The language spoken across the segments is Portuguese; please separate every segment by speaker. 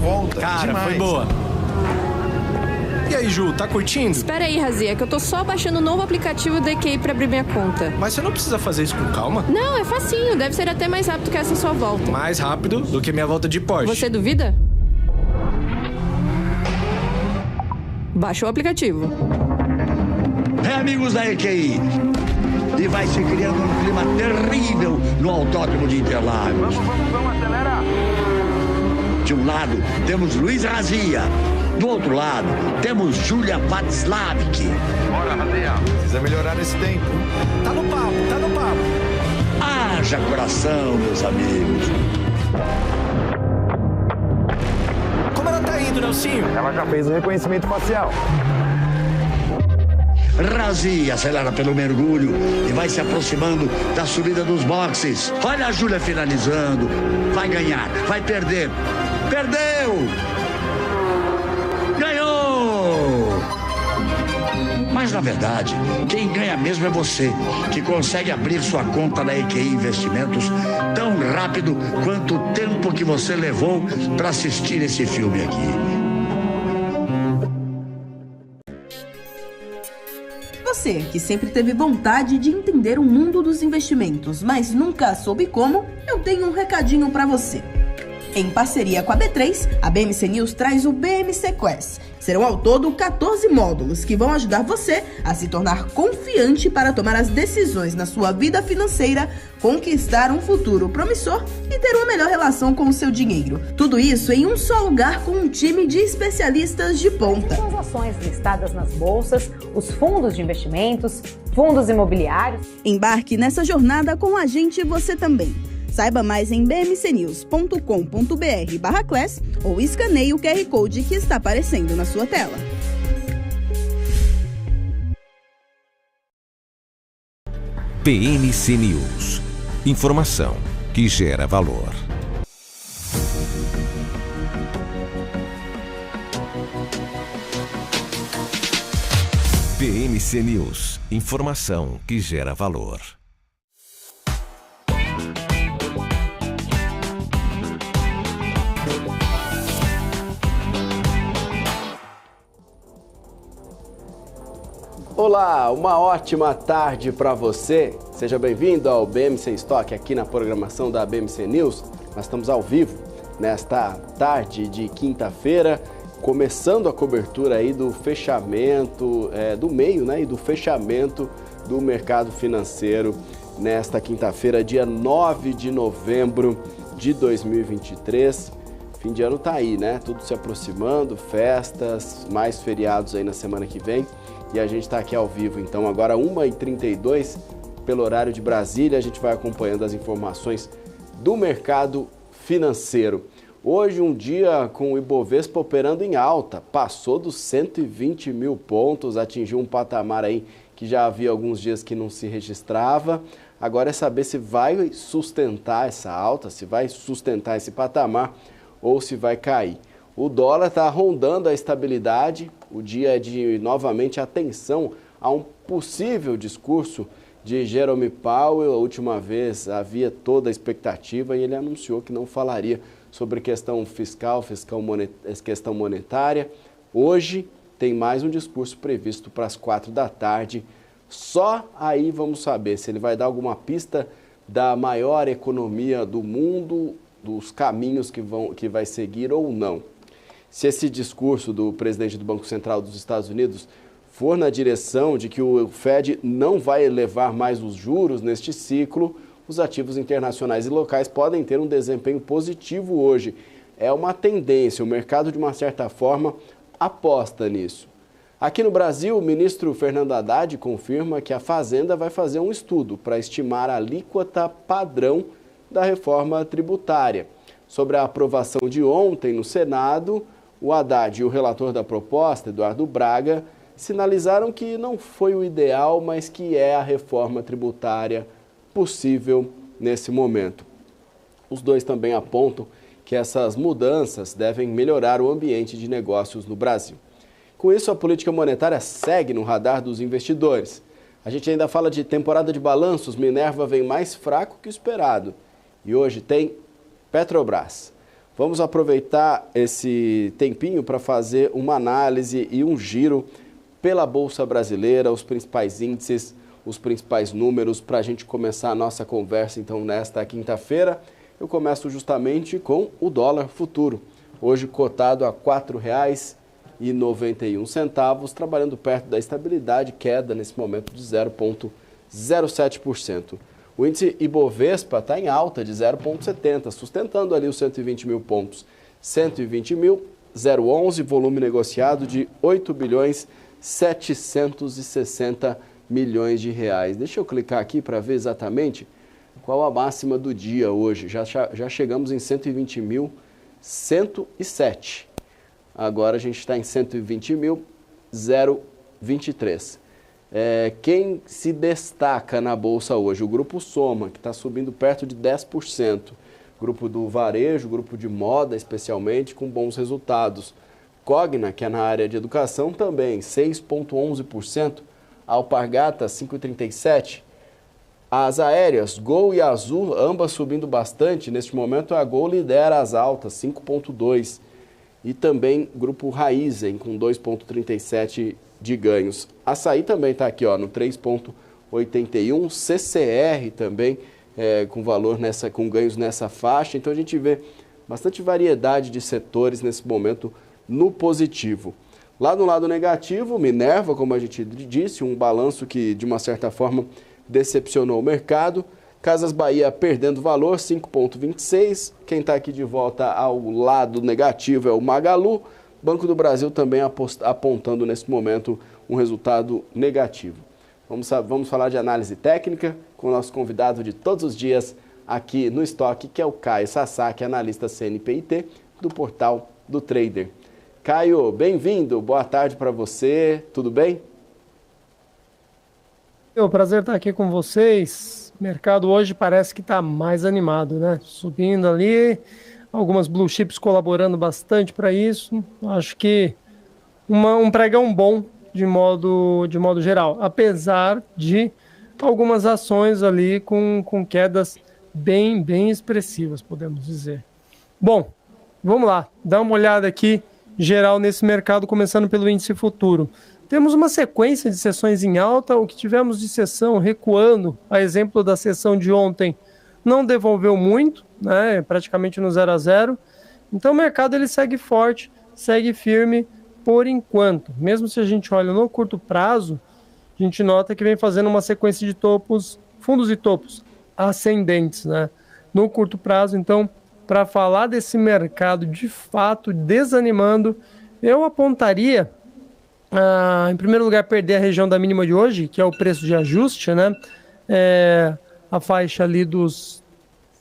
Speaker 1: volta.
Speaker 2: Cara,
Speaker 1: demais.
Speaker 2: foi boa. E aí, Ju, tá curtindo?
Speaker 3: Espera aí, Razi, é que eu tô só baixando o novo aplicativo do EQI pra abrir minha conta.
Speaker 2: Mas você não precisa fazer isso com calma?
Speaker 3: Não, é facinho, deve ser até mais rápido que essa sua volta.
Speaker 2: Mais rápido do que minha volta de Porsche.
Speaker 3: Você duvida? Baixa o aplicativo.
Speaker 4: Amigos da EQI, e vai se criando um clima terrível no Autódromo de Interlagos.
Speaker 5: Vamos, acelera!
Speaker 4: De um lado, temos Luiz Razia. Do outro lado, temos Júlia Václavic.
Speaker 5: Bora, Razia!
Speaker 1: Precisa melhorar esse tempo.
Speaker 2: Tá no papo.
Speaker 4: Haja coração, meus amigos.
Speaker 2: Como ela tá indo, Nelsinho?
Speaker 5: Ela já fez o reconhecimento facial.
Speaker 4: Razia acelera pelo mergulho e vai se aproximando da subida dos boxes. Olha a Júlia finalizando. Vai ganhar, vai perder. Perdeu! Ganhou! Mas, na verdade, quem ganha mesmo é você, que consegue abrir sua conta na EQI Investimentos tão rápido quanto o tempo que você levou para assistir esse filme aqui.
Speaker 6: Você, que sempre teve vontade de entender o mundo dos investimentos, mas nunca soube como, eu tenho um recadinho para você. Em parceria com a B3, a BMC News traz o BMC Quest. Serão ao todo 14 módulos que vão ajudar você a se tornar confiante para tomar as decisões na sua vida financeira, conquistar um futuro promissor e ter uma melhor relação com o seu dinheiro. Tudo isso em um só lugar com um time de especialistas de ponta.
Speaker 7: São as ações listadas nas bolsas, os fundos de investimentos, fundos imobiliários.
Speaker 6: Embarque nessa jornada com a gente você também. Saiba mais em bmcnews.com.br/class ou escaneie o QR Code que está aparecendo na sua tela.
Speaker 8: BMC News. Informação que gera valor. BMC News. Informação que gera valor.
Speaker 9: Olá, uma ótima tarde para você. Seja bem-vindo ao BMC Stock aqui na programação da BMC News. Nós estamos ao vivo nesta tarde de quinta-feira, começando a cobertura aí do fechamento, do meio, né, e do fechamento do mercado financeiro nesta quinta-feira, dia 9 de novembro de 2023. Fim de ano tá aí, né? Tudo se aproximando, festas, mais feriados aí na semana que vem. E a gente está aqui ao vivo, então, agora 1h32, pelo horário de Brasília, a gente vai acompanhando as informações do mercado financeiro. Hoje, um dia com o Ibovespa operando em alta, passou dos 120 mil pontos, atingiu um patamar aí que já havia alguns dias que não se registrava. Agora é saber se vai sustentar essa alta, se vai sustentar esse patamar ou se vai cair. O dólar está rondando a estabilidade, o dia é de, novamente, atenção a um possível discurso de Jerome Powell. A última vez havia toda a expectativa e ele anunciou que não falaria sobre questão fiscal, questão monetária. Hoje tem mais um discurso previsto para as 4 da tarde. Só aí vamos saber se ele vai dar alguma pista da maior economia do mundo, dos caminhos que vai seguir ou não. Se esse discurso do presidente do Banco Central dos Estados Unidos for na direção de que o Fed não vai elevar mais os juros neste ciclo, os ativos internacionais e locais podem ter um desempenho positivo hoje. É uma tendência, o mercado, de uma certa forma, aposta nisso. Aqui no Brasil, o ministro Fernando Haddad confirma que a Fazenda vai fazer um estudo para estimar a alíquota padrão da reforma tributária. Sobre a aprovação de ontem no Senado, o Haddad e o relator da proposta, Eduardo Braga, sinalizaram que não foi o ideal, mas que é a reforma tributária possível nesse momento. Os dois também apontam que essas mudanças devem melhorar o ambiente de negócios no Brasil. Com isso, a política monetária segue no radar dos investidores. A gente ainda fala de temporada de balanços, Minerva vem mais fraco que o esperado. E hoje tem Petrobras. Vamos aproveitar esse tempinho para fazer uma análise e um giro pela Bolsa Brasileira, os principais índices, os principais números, para a gente começar a nossa conversa, então, nesta quinta-feira. Eu começo justamente com o dólar futuro, hoje cotado a R$ 4,91, trabalhando perto da estabilidade, queda nesse momento de 0,07%. O índice Ibovespa está em alta de 0,70, sustentando ali os 120 mil pontos. 120.011, volume negociado de 8.760 milhões de reais. Deixa eu clicar aqui para ver exatamente qual a máxima do dia hoje. Já chegamos em 120.107. Agora a gente está em 120.023. Quem se destaca na Bolsa hoje? O Grupo Soma, que está subindo perto de 10%. Grupo do varejo, grupo de moda especialmente, com bons resultados. Cogna, que é na área de educação, também 6,11%. Alpargata, 5,37%. As aéreas, Gol e Azul, ambas subindo bastante. Neste momento, a Gol lidera as altas, 5,2%. E também Grupo Raizen, com 2,37% de ganhos. Açaí também está aqui, ó, no 3,81%. CCR também com valor com ganhos nessa faixa. Então a gente vê bastante variedade de setores nesse momento no positivo. Lá no lado negativo, Minerva, como a gente disse, um balanço que de uma certa forma decepcionou o mercado. Casas Bahia perdendo valor, 5,26%. Quem está aqui de volta ao lado negativo é o Magalu. Banco do Brasil também apontando nesse momento um resultado negativo. Vamos falar de análise técnica com o nosso convidado de todos os dias aqui no Estoque, que é o Caio Sasaki, analista CNPIT do portal do Trader. Caio, bem-vindo, boa tarde para você, tudo bem?
Speaker 1: É um prazer estar aqui com vocês. O mercado hoje parece que está mais animado, né? Subindo ali, algumas blue chips colaborando bastante para isso. Acho que um pregão bom de modo geral, apesar de algumas ações ali com quedas bem expressivas, podemos dizer. Bom, vamos lá, dar uma olhada aqui geral nesse mercado, começando pelo índice futuro. Temos uma sequência de sessões em alta, o que tivemos de sessão recuando, a exemplo da sessão de ontem, não devolveu muito, né, praticamente no 0 a 0. Então o mercado ele segue forte, segue firme por enquanto. Mesmo se a gente olha no curto prazo, a gente nota que vem fazendo uma sequência de topos, fundos e topos ascendentes, né? No curto prazo, então, para falar desse mercado de fato desanimando, eu apontaria, em primeiro lugar, perder a região da mínima de hoje, que é o preço de ajuste, né? A faixa ali dos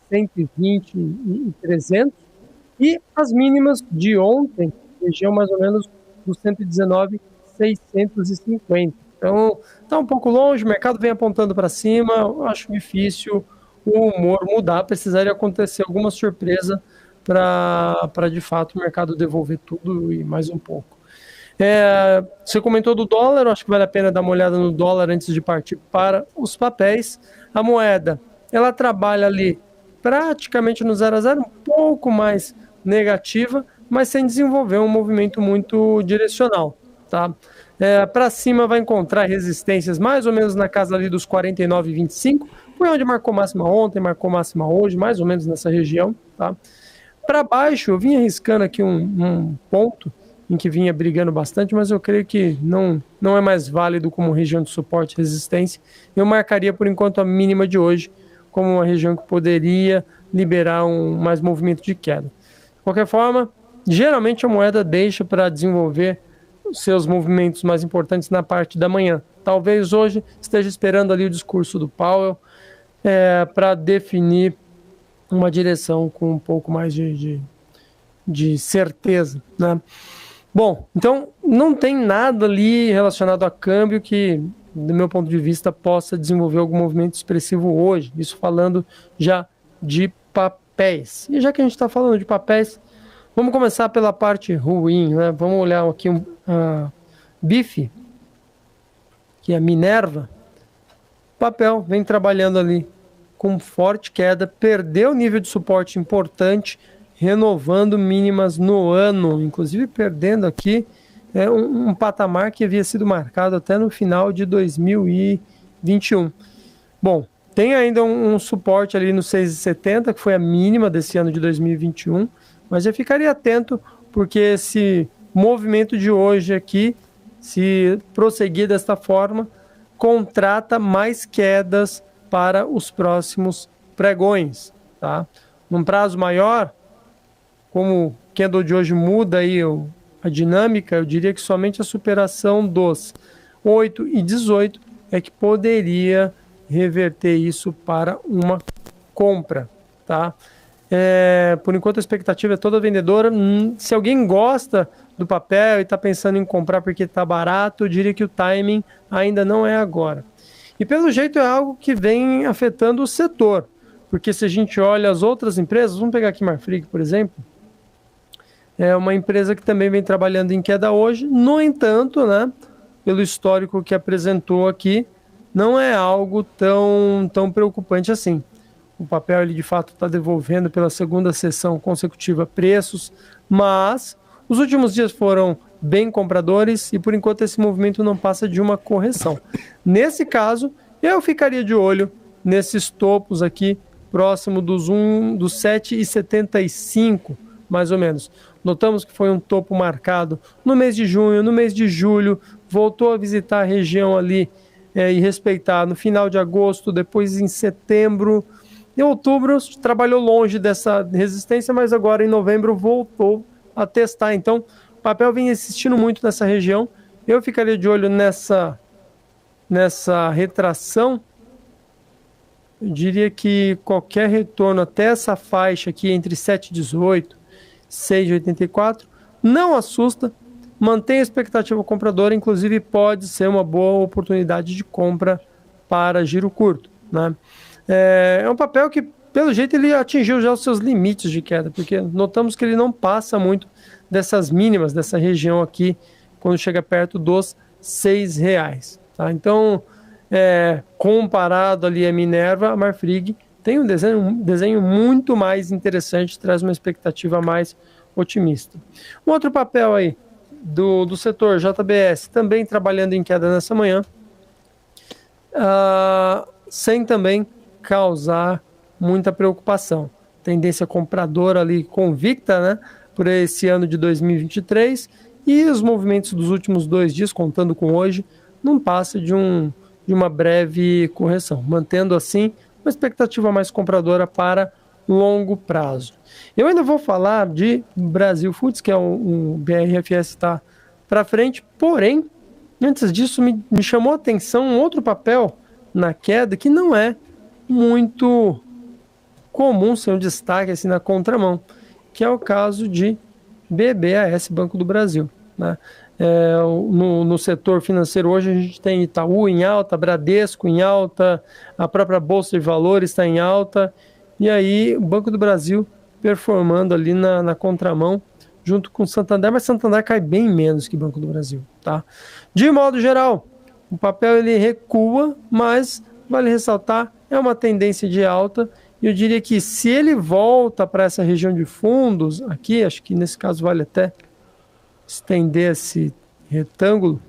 Speaker 1: 120 e 300, e as mínimas de ontem, região mais ou menos dos 119,650. Então, está um pouco longe, o mercado vem apontando para cima, eu acho difícil o humor mudar, precisaria acontecer alguma surpresa para de fato o mercado devolver tudo e mais um pouco. Você comentou do dólar, eu acho que vale a pena dar uma olhada no dólar antes de partir para os papéis. A moeda, ela trabalha ali praticamente no 0 a 0, um pouco mais negativa, mas sem desenvolver um movimento muito direcional, tá? Para cima vai encontrar resistências mais ou menos na casa ali dos 49,25, foi onde marcou máxima ontem, marcou máxima hoje, mais ou menos nessa região, tá? Para baixo, eu vim arriscando aqui um ponto em que vinha brigando bastante, mas eu creio que não é mais válido como região de suporte e resistência. Eu marcaria por enquanto a mínima de hoje como uma região que poderia liberar mais movimento de queda. De qualquer forma, geralmente a moeda deixa para desenvolver os seus movimentos mais importantes na parte da manhã. Talvez hoje esteja esperando ali o discurso do Powell para definir uma direção com um pouco mais de certeza, né? Bom, então não tem nada ali relacionado a câmbio que, do meu ponto de vista, possa desenvolver algum movimento expressivo hoje. Isso falando já de papéis. E já que a gente está falando de papéis, vamos começar pela parte ruim, né? Vamos olhar aqui a BIF, que é a Minerva. O papel vem trabalhando ali com forte queda, perdeu nível de suporte importante renovando mínimas no ano, inclusive perdendo aqui um patamar que havia sido marcado até no final de 2021. Bom, tem ainda um suporte ali no 6,70, que foi a mínima desse ano de 2021, mas já ficaria atento, porque esse movimento de hoje aqui, se prosseguir desta forma, contrata mais quedas para os próximos pregões, tá? Num prazo maior, como o candle de hoje muda aí a dinâmica, eu diria que somente a superação dos 8 e 18 é que poderia reverter isso para uma compra, tá? Por enquanto a expectativa é toda vendedora. Se alguém gosta do papel e está pensando em comprar porque está barato, eu diria que o timing ainda não é agora. E pelo jeito é algo que vem afetando o setor, porque se a gente olha as outras empresas, vamos pegar aqui Marfrig, por exemplo, é uma empresa que também vem trabalhando em queda hoje. No entanto, né, pelo histórico que apresentou aqui, não é algo tão preocupante assim. O papel ele de fato está devolvendo pela segunda sessão consecutiva preços, mas os últimos dias foram bem compradores e por enquanto esse movimento não passa de uma correção. Nesse caso, eu ficaria de olho nesses topos aqui, próximo dos 7,75, mais ou menos. Notamos que foi um topo marcado no mês de junho, no mês de julho, voltou a visitar a região ali e respeitar no final de agosto, depois em setembro. Em outubro trabalhou longe dessa resistência, mas agora em novembro voltou a testar. Então, o papel vem insistindo muito nessa região. Eu ficaria de olho nessa retração. Eu diria que qualquer retorno até essa faixa aqui entre 7,18 e 6,84 não assusta, mantém a expectativa compradora, inclusive pode ser uma boa oportunidade de compra para giro curto, né? É um papel que, pelo jeito, ele atingiu já os seus limites de queda, porque notamos que ele não passa muito dessas mínimas, dessa região aqui, quando chega perto dos R$6, tá? Então, comparado ali a Minerva, a Marfrig tem um desenho muito mais interessante, traz uma expectativa mais otimista. Um outro papel aí do setor JBS, também trabalhando em queda nessa manhã, sem também causar muita preocupação. Tendência compradora ali convicta, né, por esse ano de 2023, e os movimentos dos últimos 2 dias, contando com hoje, não passa de uma breve correção, mantendo assim uma expectativa mais compradora para longo prazo. Eu ainda vou falar de Brasil Foods, que é um BRFS está para frente, porém, antes disso me chamou a atenção um outro papel na queda que não é muito comum ser um destaque assim na contramão, que é o caso de BBAS, Banco do Brasil, né? No setor financeiro hoje a gente tem Itaú em alta, Bradesco em alta, a própria Bolsa de Valores está em alta, e aí o Banco do Brasil performando ali na contramão junto com o Santander, mas Santander cai bem menos que Banco do Brasil, tá? De modo geral, o papel ele recua, mas vale ressaltar, é uma tendência de alta, e eu diria que se ele volta para essa região de fundos aqui, acho que nesse caso vale até estender esse retângulo,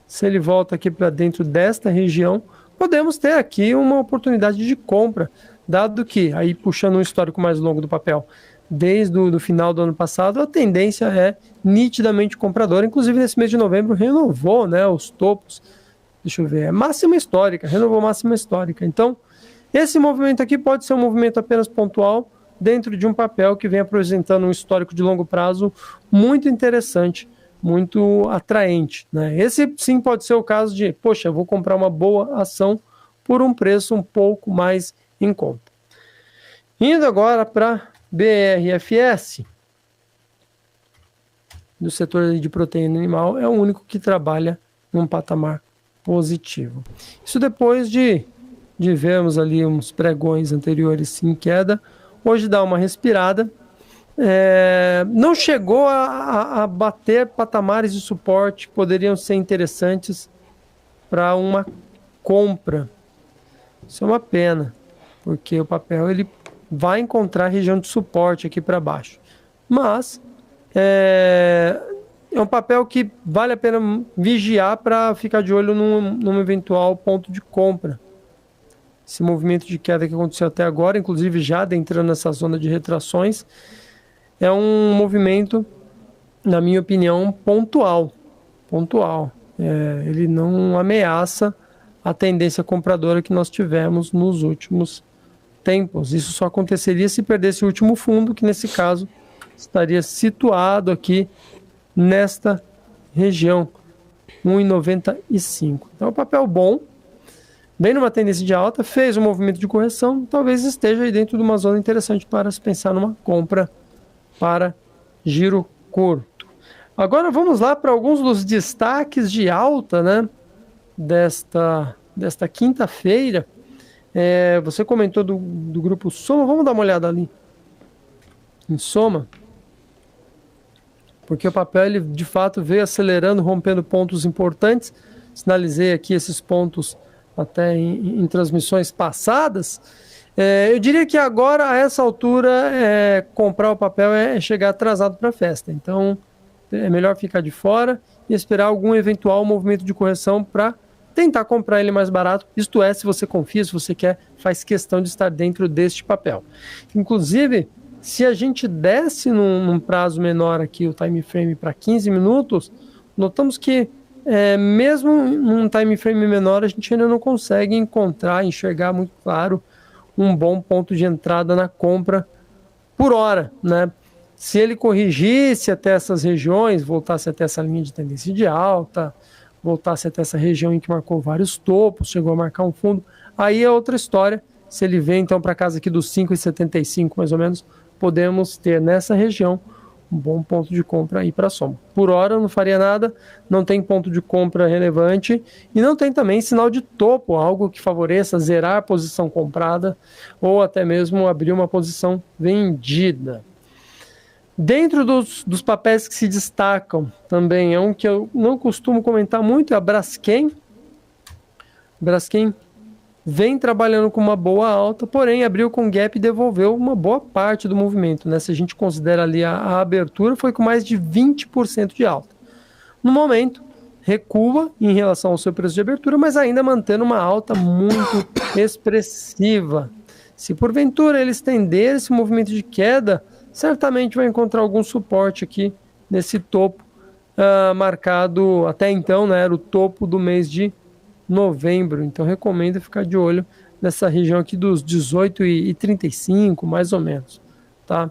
Speaker 1: se ele volta aqui para dentro desta região, podemos ter aqui uma oportunidade de compra, dado que, aí puxando um histórico mais longo do papel, desde o final do ano passado, a tendência é nitidamente compradora, inclusive nesse mês de novembro renovou, né, os topos, deixa eu ver, máxima histórica, renovou máxima histórica. Então, esse movimento aqui pode ser um movimento apenas pontual, dentro de um papel que vem apresentando um histórico de longo prazo muito interessante, muito atraente, né? Esse sim pode ser o caso de, poxa, eu vou comprar uma boa ação por um preço um pouco mais em conta. Indo agora para BRFS, do setor de proteína animal, é o único que trabalha num patamar positivo. Isso depois de vermos ali uns pregões anteriores em queda, hoje dá uma respirada, não chegou a bater patamares de suporte que poderiam ser interessantes para uma compra. Isso é uma pena, porque o papel ele vai encontrar região de suporte aqui para baixo. mas é um papel que vale a pena vigiar para ficar de olho num eventual ponto de compra. Esse movimento de queda que aconteceu até agora, inclusive já adentrando nessa zona de retrações, é um movimento, na minha opinião, pontual. Ele não ameaça a tendência compradora que nós tivemos nos últimos tempos. Isso só aconteceria se perdesse o último fundo, que nesse caso estaria situado aqui nesta região, 1,95. Então, é um papel bom, bem numa tendência de alta, fez um movimento de correção, talvez esteja aí dentro de uma zona interessante para se pensar numa compra para giro curto. Agora vamos lá para alguns dos destaques de alta, né, desta quinta-feira. Você comentou do grupo Soma, vamos dar uma olhada ali em Soma, porque o papel ele de fato veio acelerando, rompendo pontos importantes. Sinalizei aqui esses pontos até em transmissões passadas. Eu diria que agora, a essa altura, comprar o papel é chegar atrasado para a festa. Então, é melhor ficar de fora e esperar algum eventual movimento de correção para tentar comprar ele mais barato. Isto é, se você confia, se você quer, faz questão de estar dentro deste papel. Inclusive, se a gente desce num prazo menor aqui o time frame para 15 minutos, notamos que mesmo num time frame menor, a gente ainda não consegue enxergar muito claro um bom ponto de entrada na compra por hora, né? Se ele corrigisse até essas regiões, voltasse até essa linha de tendência de alta, voltasse até essa região em que marcou vários topos, chegou a marcar um fundo, aí é outra história. Se ele vem então para casa aqui dos 5,75 mais ou menos, podemos ter nessa região um bom ponto de compra aí para a Soma. Por hora eu não faria nada, não tem ponto de compra relevante e não tem também sinal de topo, algo que favoreça zerar a posição comprada ou até mesmo abrir uma posição vendida. Dentro dos papéis que se destacam também, é um que eu não costumo comentar muito, é a Braskem. Braskem vem trabalhando com uma boa alta, porém abriu com gap e devolveu uma boa parte do movimento, né? Se a gente considera ali a abertura, foi com mais de 20% de alta. No momento, recua em relação ao seu preço de abertura, mas ainda mantendo uma alta muito expressiva. Se porventura ele estender esse movimento de queda, certamente vai encontrar algum suporte aqui nesse topo marcado até então, né? Era o topo do mês de novembro, então recomendo ficar de olho nessa região aqui dos 18,35 mais ou menos, tá?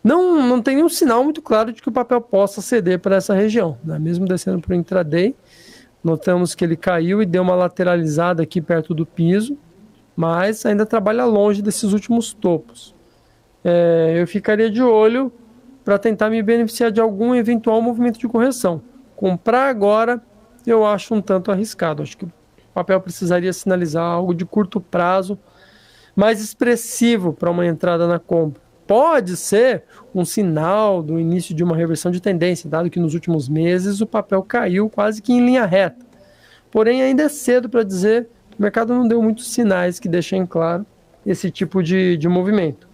Speaker 1: Não tem nenhum sinal muito claro de que o papel possa ceder para essa região, né? Mesmo descendo para o intraday, notamos que ele caiu e deu uma lateralizada aqui perto do piso, mas ainda trabalha longe desses últimos topos. Eu ficaria de olho para tentar me beneficiar de algum eventual movimento de correção. Comprar agora eu acho um tanto arriscado. Acho que o papel precisaria sinalizar algo de curto prazo mais expressivo para uma entrada na compra. Pode ser um sinal do início de uma reversão de tendência, dado que nos últimos meses o papel caiu quase que em linha reta. Porém, ainda é cedo para dizer, o mercado não deu muitos sinais que deixem claro esse tipo de movimento.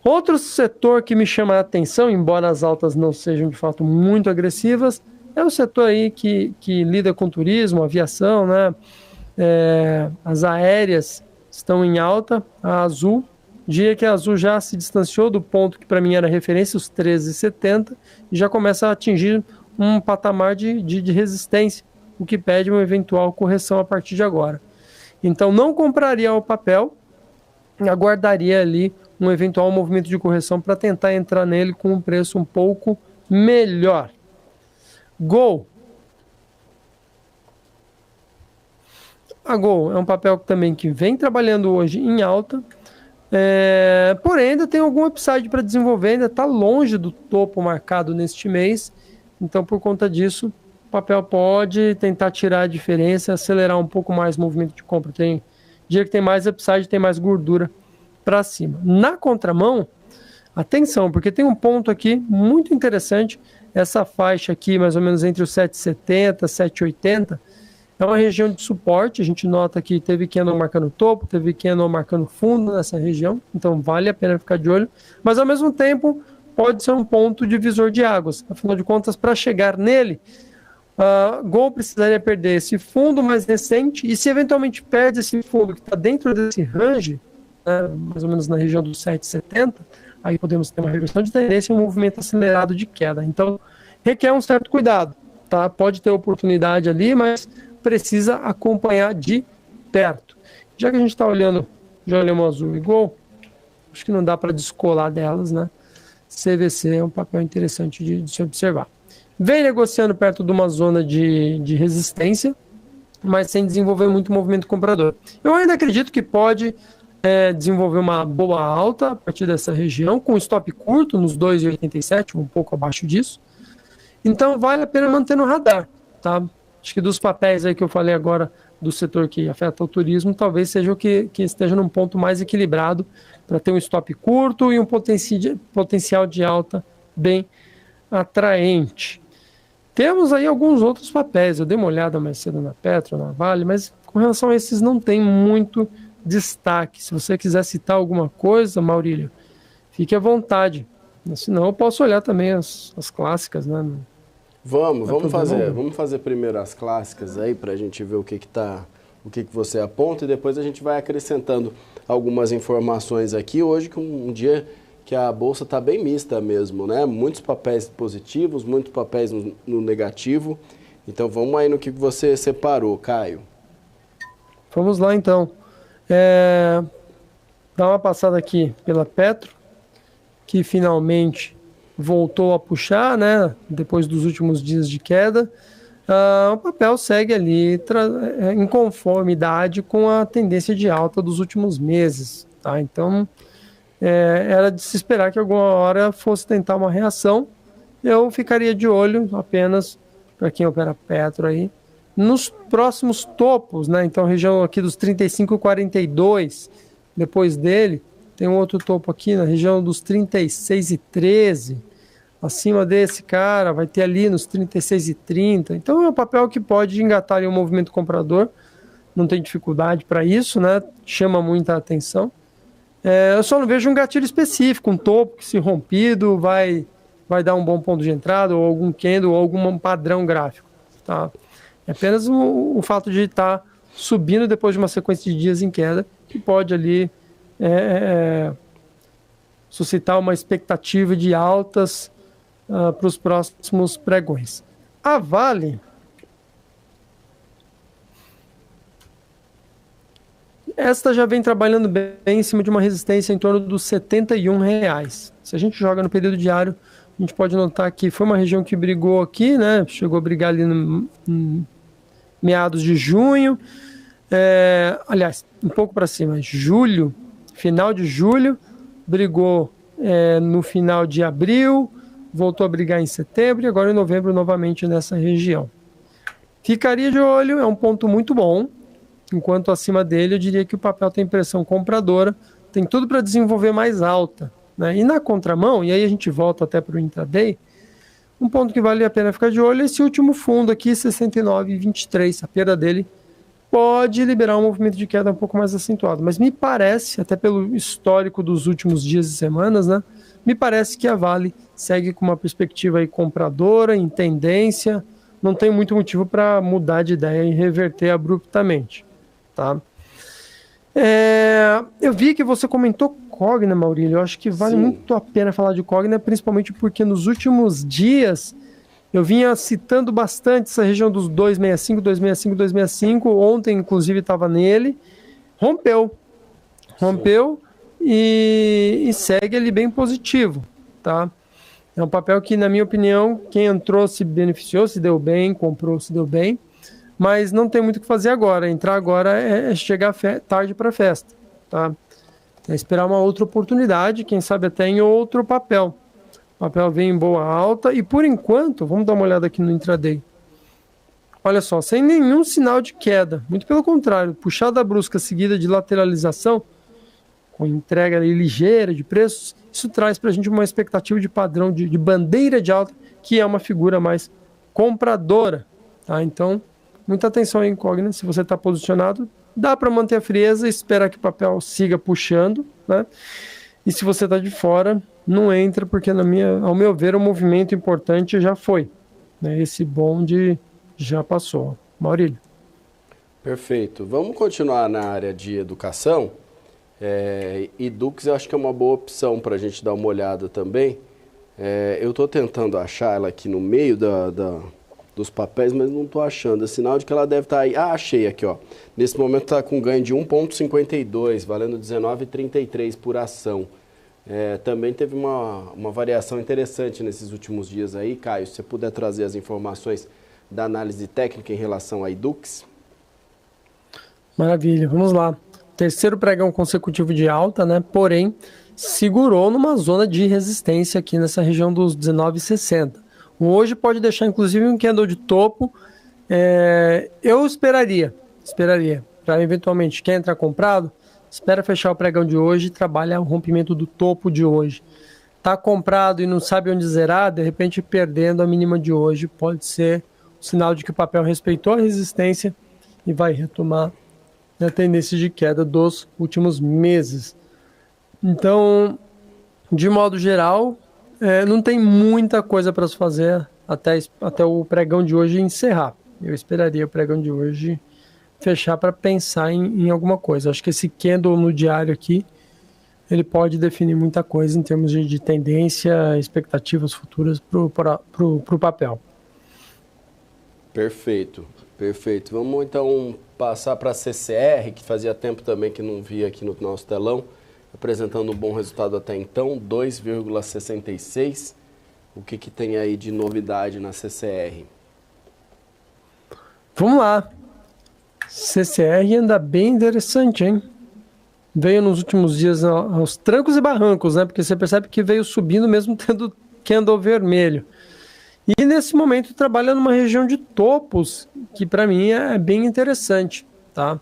Speaker 1: Outro setor que me chama a atenção, embora as altas não sejam de fato muito agressivas, é o setor aí que lida com turismo, aviação, né? As aéreas estão em alta, a Azul, dia que a Azul já se distanciou do ponto que para mim era referência, os 13,70, e já começa a atingir um patamar de resistência, o que pede uma eventual correção a partir de agora. Então não compraria o papel, aguardaria ali um eventual movimento de correção para tentar entrar nele com um preço um pouco melhor. Gol. A Gol é um papel também que vem trabalhando hoje em alta, porém ainda tem algum upside para desenvolver, ainda está longe do topo marcado neste mês, então por conta disso o papel pode tentar tirar a diferença, acelerar um pouco mais o movimento de compra. Tem dia que tem mais upside, tem mais gordura para cima. Na contramão, atenção, porque tem um ponto aqui muito interessante. Essa faixa aqui, mais ou menos entre os 7,70 e 7,80, é uma região de suporte. A gente nota que teve candle marcando topo, teve candle marcando fundo nessa região, então vale a pena ficar de olho. Mas ao mesmo tempo, pode ser um ponto divisor de águas. Afinal de contas, para chegar nele, Gol precisaria perder esse fundo mais recente, e se eventualmente perde esse fundo que está dentro desse range, né, mais ou menos na região dos 7,70, aí podemos ter uma reversão de tendência e um movimento acelerado de queda. Então, requer um certo cuidado, tá? Pode ter oportunidade ali, mas precisa acompanhar de perto. Já que a gente está olhando, já olhamos Azul e Gol, acho que não dá para descolar delas, né? CVC é um papel interessante de se observar. Vem negociando perto de uma zona de resistência, mas sem desenvolver muito movimento comprador. Eu ainda acredito que pode desenvolver uma boa alta a partir dessa região, com stop curto nos 2,87, um pouco abaixo disso. Então vale a pena manter no radar, tá? Acho que dos papéis aí que eu falei agora do setor que afeta o turismo, talvez seja o que esteja num ponto mais equilibrado para ter um stop curto e um potencial de alta bem atraente. Temos aí alguns outros papéis, eu dei uma olhada mais cedo na Petro, na Vale, mas com relação a esses não tem muito destaque. Se você quiser citar alguma coisa, Maurílio, fique à vontade. Senão eu posso olhar também as clássicas, né?
Speaker 9: Vamos fazer primeiro as clássicas aí para a gente ver o que você aponta, e depois a gente vai acrescentando algumas informações aqui. Hoje, que um dia que a bolsa está bem mista mesmo, né? Muitos papéis positivos, muitos papéis no negativo. Então vamos aí no que você separou, Caio.
Speaker 1: Vamos lá então. Dá uma passada aqui pela Petro, que finalmente voltou a puxar, né? Depois dos últimos dias de queda. O papel segue ali em conformidade com a tendência de alta dos últimos meses, tá? Então era de se esperar que alguma hora fosse tentar uma reação. Eu ficaria de olho apenas, para quem opera Petro aí, nos próximos topos, né? Então, região aqui dos 35,42, depois dele, tem um outro topo aqui na região dos 36,13, acima desse cara, vai ter ali nos 36,30. Então, é um papel que pode engatar ali um movimento comprador, não tem dificuldade para isso, né? Chama muita atenção. Eu só não vejo um gatilho específico, um topo que, se rompido, vai dar um bom ponto de entrada, ou algum candle, ou algum padrão gráfico, tá? É apenas o fato de estar subindo depois de uma sequência de dias em queda, que pode ali suscitar uma expectativa de altas para os próximos pregões. A Vale, esta já vem trabalhando bem em cima de uma resistência em torno dos R$71. Se a gente joga no período diário, a gente pode notar que foi uma região que brigou aqui, né? Chegou a brigar ali no meados de junho, aliás, um pouco para cima, julho, final de julho, brigou no final de abril, voltou a brigar em setembro e agora em novembro novamente nessa região. Ficaria de olho, é um ponto muito bom, enquanto acima dele eu diria que o papel tem pressão compradora, tem tudo para desenvolver mais alta, né? E na contramão, e aí a gente volta até para o intraday, um ponto que vale a pena ficar de olho é esse último fundo aqui, 69,23. A perda dele pode liberar um movimento de queda um pouco mais acentuado. Mas me parece, até pelo histórico dos últimos dias e semanas, né? Me parece que a Vale segue com uma perspectiva aí compradora, em tendência. Não tem muito motivo para mudar de ideia e reverter abruptamente, tá? Eu vi que você comentou Cogna, Maurílio. Eu acho que vale muito a pena falar de Cogna, principalmente porque nos últimos dias eu vinha citando bastante essa região dos 265, 265, 265. Ontem, inclusive, estava nele. Rompeu e segue ali bem positivo, tá? É um papel que, na minha opinião, quem entrou se beneficiou, se deu bem, comprou, se deu bem, mas não tem muito o que fazer agora. Entrar agora é chegar tarde para a festa, tá? É esperar uma outra oportunidade, quem sabe até em outro papel. O papel vem em boa alta e, por enquanto, vamos dar uma olhada aqui no intraday. Olha só, sem nenhum sinal de queda, muito pelo contrário, puxada brusca seguida de lateralização, com entrega ali ligeira de preços, isso traz para a gente uma expectativa de padrão de bandeira de alta, que é uma figura mais compradora, tá? Então, muita atenção aí, incógnita. Se você está posicionado, dá para manter a frieza e esperar que o papel siga puxando, né? E se você está de fora, não entra, porque ao meu ver, o movimento importante já foi, né? Esse bonde já passou. Maurílio.
Speaker 9: Perfeito. Vamos continuar na área de educação. Edux eu acho que é uma boa opção para a gente dar uma olhada também. Eu estou tentando achar ela aqui no meio dos papéis, mas não estou achando. É sinal de que ela deve estar aí. Ah, achei aqui, ó. Nesse momento está com ganho de 1,52, valendo 19,33 por ação. Também teve uma variação interessante nesses últimos dias aí. Caio, se você puder trazer as informações da análise técnica em relação a Edux.
Speaker 1: Maravilha, vamos lá. Terceiro pregão consecutivo de alta, né? Porém, segurou numa zona de resistência aqui nessa região dos 19,60. Hoje pode deixar inclusive um candle de topo. Eu esperaria para eventualmente quem entrar comprado, espera fechar o pregão de hoje e trabalha o rompimento do topo de hoje. Tá comprado e não sabe onde zerar, de repente perdendo a mínima de hoje, pode ser um sinal de que o papel respeitou a resistência e vai retomar a tendência de queda dos últimos meses. Então, de modo geral, não tem muita coisa para se fazer até o pregão de hoje encerrar. Eu esperaria o pregão de hoje fechar para pensar em alguma coisa. Acho que esse candle no diário aqui, ele pode definir muita coisa em termos de tendência, expectativas futuras para o papel.
Speaker 9: Perfeito. Vamos então passar para a CCR, que fazia tempo também que não via aqui no nosso telão, apresentando um bom resultado até então, 2,66. O que tem aí de novidade na CCR?
Speaker 1: Vamos lá. CCR anda bem interessante, hein? Veio nos últimos dias aos trancos e barrancos, né? Porque você percebe que veio subindo mesmo tendo candle vermelho. E nesse momento trabalha numa região de topos, que para mim é bem interessante, tá?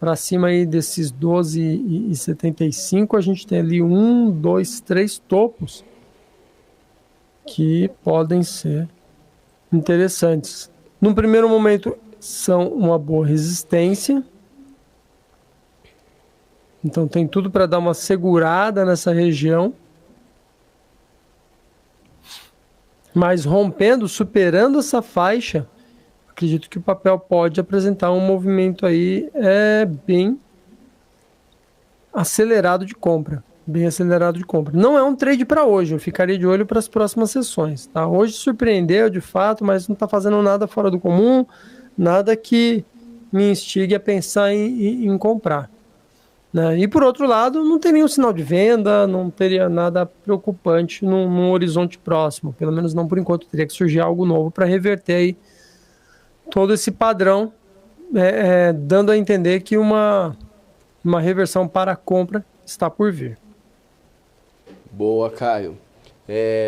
Speaker 1: Para cima aí desses 12,75, a gente tem ali 1, 2, 3 topos que podem ser interessantes. Num primeiro momento são uma boa resistência. Então tem tudo para dar uma segurada nessa região. Mas rompendo, superando essa faixa, acredito que o papel pode apresentar um movimento aí bem acelerado de compra. Não é um trade para hoje, eu ficaria de olho para as próximas sessões. Tá? Hoje surpreendeu de fato, mas não está fazendo nada fora do comum, nada que me instigue a pensar em comprar. Né? E por outro lado, não tem nenhum sinal de venda, não teria nada preocupante num horizonte próximo, pelo menos não por enquanto. Teria que surgir algo novo para reverter aí todo esse padrão, dando a entender que uma reversão para a compra está por vir.
Speaker 9: Boa, Caio.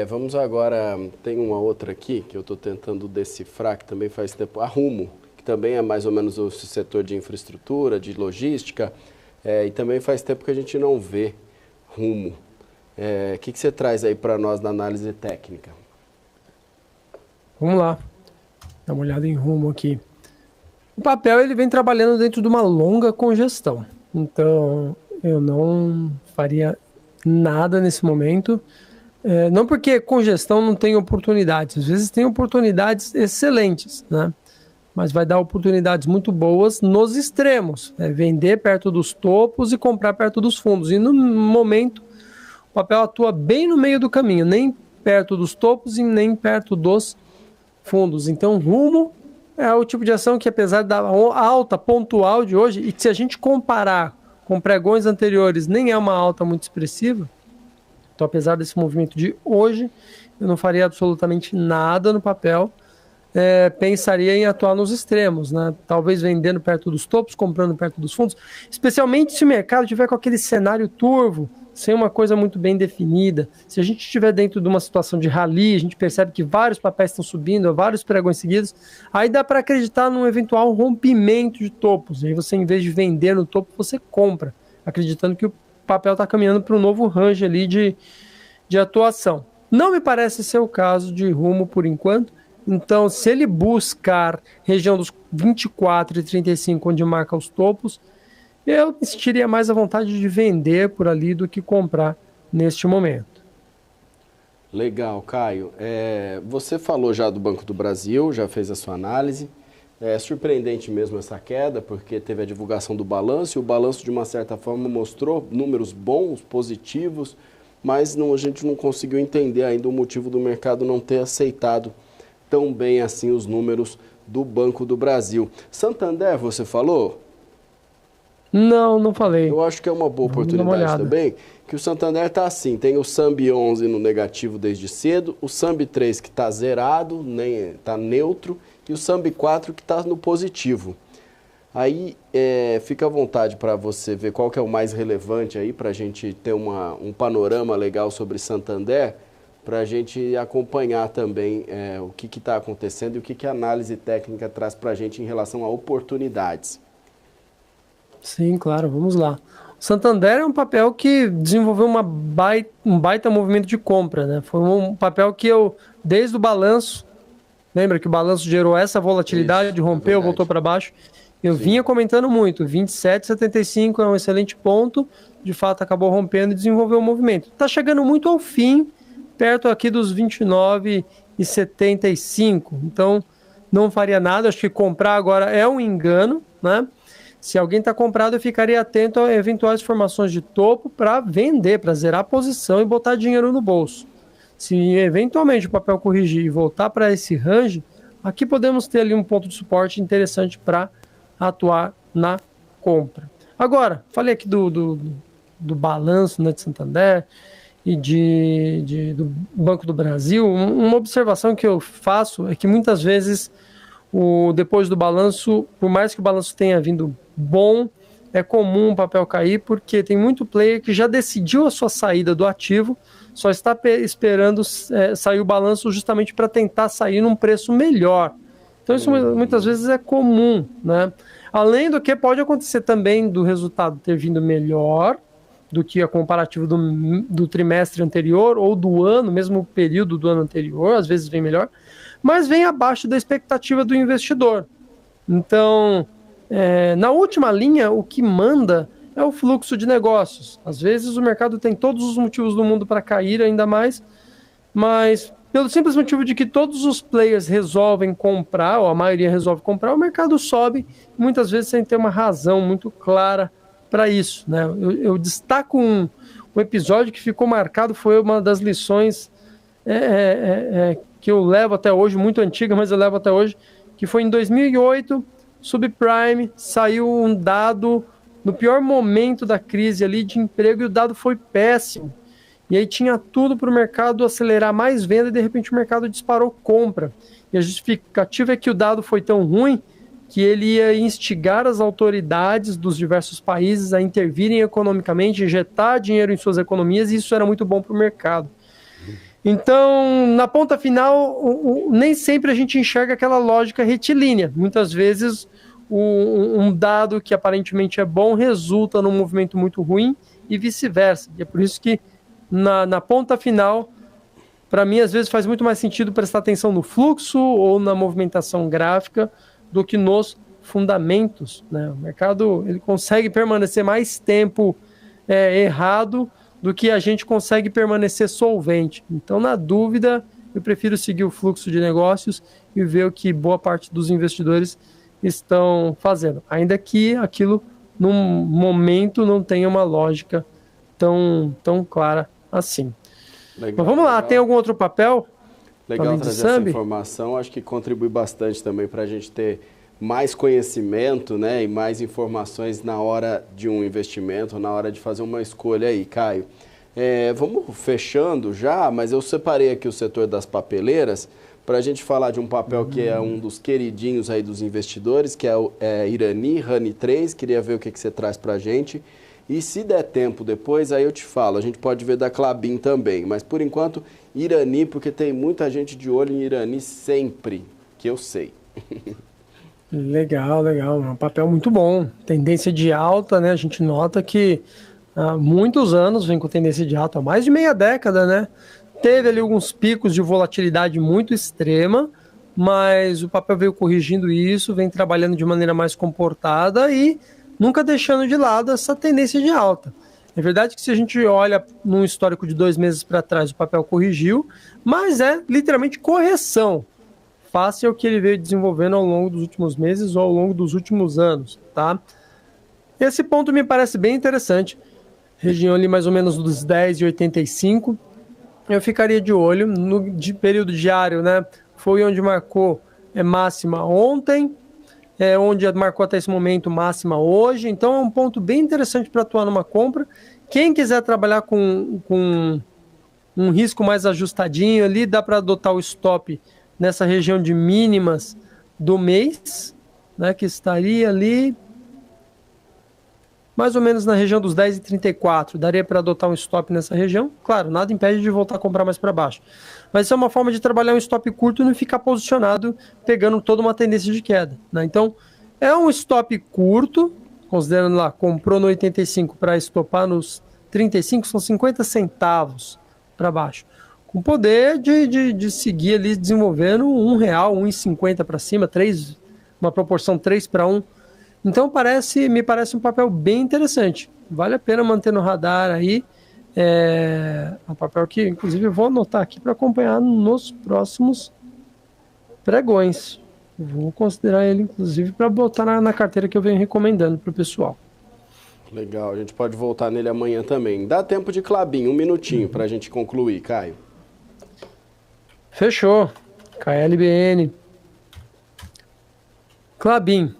Speaker 9: Vamos agora, tem uma outra aqui que eu estou tentando decifrar, que também faz tempo, a Rumo, que também é mais ou menos o setor de infraestrutura, de logística, e também faz tempo que a gente não vê Rumo. O que você traz aí para nós na análise técnica?
Speaker 1: Vamos lá, dá uma olhada em Rumo aqui. O papel ele vem trabalhando dentro de uma longa congestão, então eu não faria nada nesse momento. Não porque congestão não tem oportunidades, às vezes tem oportunidades excelentes, né? Mas vai dar oportunidades muito boas nos extremos, vender perto dos topos e comprar perto dos fundos. E no momento, o papel atua bem no meio do caminho, nem perto dos topos e nem perto dos fundos. Então, Rumo é o tipo de ação que, apesar da alta pontual de hoje, e que se a gente comparar com pregões anteriores, nem é uma alta muito expressiva. Então, apesar desse movimento de hoje, eu não faria absolutamente nada no papel. Pensaria em atuar nos extremos, né? Talvez vendendo perto dos topos, comprando perto dos fundos, especialmente se o mercado tiver com aquele cenário turvo, sem uma coisa muito bem definida. Se a gente estiver dentro de uma situação de rally, a gente percebe que vários papéis estão subindo, vários pregões seguidos, aí dá para acreditar num eventual rompimento de topos. Aí você, em vez de vender no topo, você compra, acreditando que o papel está caminhando para um novo range ali de atuação. Não me parece ser o caso de Rumo por enquanto. Então, se ele buscar região dos 24 e 35, onde marca os topos, eu sentiria mais a vontade de vender por ali do que comprar neste momento.
Speaker 9: Legal, Caio. Você falou já do Banco do Brasil, já fez a sua análise. É surpreendente mesmo essa queda, porque teve a divulgação do balanço, e o balanço, de uma certa forma, mostrou números bons, positivos, mas a gente não conseguiu entender ainda o motivo do mercado não ter aceitado tão bem assim os números do Banco do Brasil. Santander, você falou?
Speaker 1: Não falei.
Speaker 9: Eu acho que é uma boa oportunidade também, que o Santander está assim, tem o SAMB 11 no negativo desde cedo, o SAMB 3 que está zerado, está neutro, e o SAMB 4 que está no positivo. Aí fica à vontade para você ver qual que é o mais relevante aí, para a gente ter um panorama legal sobre Santander, para a gente acompanhar também o que está acontecendo e o que a análise técnica traz para a gente em relação a oportunidades.
Speaker 1: Sim, claro, vamos lá. O Santander é um papel que desenvolveu um baita movimento de compra, né? Foi um papel que desde o balanço, lembra que o balanço gerou essa volatilidade, rompeu, voltou para baixo. Eu vinha comentando muito, 27,75 é um excelente ponto, de fato acabou rompendo e desenvolveu o movimento. Está chegando muito ao fim, perto aqui dos 29,75, então não faria nada, acho que comprar agora é um engano, né? Se alguém está comprado, eu ficaria atento a eventuais formações de topo para vender, para zerar a posição e botar dinheiro no bolso. Se eventualmente o papel corrigir e voltar para esse range, aqui podemos ter ali um ponto de suporte interessante para atuar na compra. Agora, falei aqui do balanço, né, de Santander e do Banco do Brasil. Uma observação que eu faço é que muitas vezes, depois do balanço, por mais que o balanço tenha vindo bom, é comum o papel cair, porque tem muito player que já decidiu a sua saída do ativo, só está esperando sair o balanço justamente para tentar sair num preço melhor. Então isso muitas vezes é comum, né? Além do que pode acontecer também do resultado ter vindo melhor do que a comparativo do trimestre anterior ou do ano, mesmo período do ano anterior, às vezes vem melhor, mas vem abaixo da expectativa do investidor. Então, na última linha, o que manda é o fluxo de negócios. Às vezes o mercado tem todos os motivos do mundo para cair ainda mais, mas pelo simples motivo de que todos os players resolvem comprar, ou a maioria resolve comprar, o mercado sobe, muitas vezes sem ter uma razão muito clara para isso, né? Eu destaco um episódio que ficou marcado, foi uma das lições que eu levo até hoje, muito antiga, mas eu levo até hoje, que foi em 2008, subprime, saiu um dado no pior momento da crise ali de emprego, e o dado foi péssimo. E aí tinha tudo para o mercado acelerar mais venda e de repente o mercado disparou compra. E a justificativa é que o dado foi tão ruim que ele ia instigar as autoridades dos diversos países a intervirem economicamente, injetar dinheiro em suas economias, e isso era muito bom para o mercado. Então, na ponta final, nem sempre a gente enxerga aquela lógica retilínea. Muitas vezes, um dado que aparentemente é bom resulta num movimento muito ruim e vice-versa. E é por isso que, na ponta final, para mim, às vezes faz muito mais sentido prestar atenção no fluxo ou na movimentação gráfica do que nos fundamentos, né? O mercado ele consegue permanecer mais tempo errado do que a gente consegue permanecer solvente. Então, na dúvida, eu prefiro seguir o fluxo de negócios e ver o que boa parte dos investidores estão fazendo, ainda que aquilo, num momento, não tenha uma lógica tão clara assim.
Speaker 9: Legal,
Speaker 1: mas vamos lá, tem algum outro papel?
Speaker 9: Legal trazer essa informação, acho que contribui bastante também para a gente ter mais conhecimento, né, e mais informações na hora de um investimento, na hora de fazer uma escolha aí, Caio. Vamos fechando já, mas eu separei aqui o setor das papeleiras para a gente falar de um papel que é um dos queridinhos aí dos investidores, que é o Irani, Rani 3, queria ver o que você traz para a gente. E se der tempo depois, aí eu te falo, a gente pode ver da Klabin também, mas por enquanto, Irani, porque tem muita gente de olho em Irani sempre, que eu sei.
Speaker 1: Legal, um papel muito bom, tendência de alta, né? A gente nota que há muitos anos vem com tendência de alta, há mais de meia década, né? Teve ali alguns picos de volatilidade muito extrema, mas o papel veio corrigindo isso, vem trabalhando de maneira mais comportada e nunca deixando de lado essa tendência de alta. É verdade que se a gente olha num histórico de 2 meses para trás, o papel corrigiu, mas é literalmente correção face ao que ele veio desenvolvendo ao longo dos últimos meses ou ao longo dos últimos anos, tá? Esse ponto me parece bem interessante, região ali mais ou menos dos 10,85. Eu ficaria de olho no período diário, né? Foi onde marcou máxima ontem, onde marcou até esse momento máxima hoje, então é um ponto bem interessante para atuar numa compra. Quem quiser trabalhar com um risco mais ajustadinho ali, dá para adotar o stop nessa região de mínimas do mês, né, que estaria ali mais ou menos na região dos 10,34, daria para adotar um stop nessa região. Claro, nada impede de voltar a comprar mais para baixo. Mas isso é uma forma de trabalhar um stop curto e não ficar posicionado pegando toda uma tendência de queda, né? Então, é um stop curto, considerando lá, comprou no 85 para estopar nos 35, são 50 centavos para baixo. Com poder de seguir ali desenvolvendo R$1, 1,50 para cima, uma proporção 3:1. Então me parece um papel bem interessante. Vale a pena manter no radar aí. É um papel que, inclusive, eu vou anotar aqui para acompanhar nos próximos pregões. Vou considerar ele, inclusive, para botar na carteira que eu venho recomendando para o pessoal.
Speaker 9: Legal, a gente pode voltar nele amanhã também. Dá tempo de Klabin, 1 minutinho para a gente concluir, Caio.
Speaker 1: Fechou. KLBN. Klabin.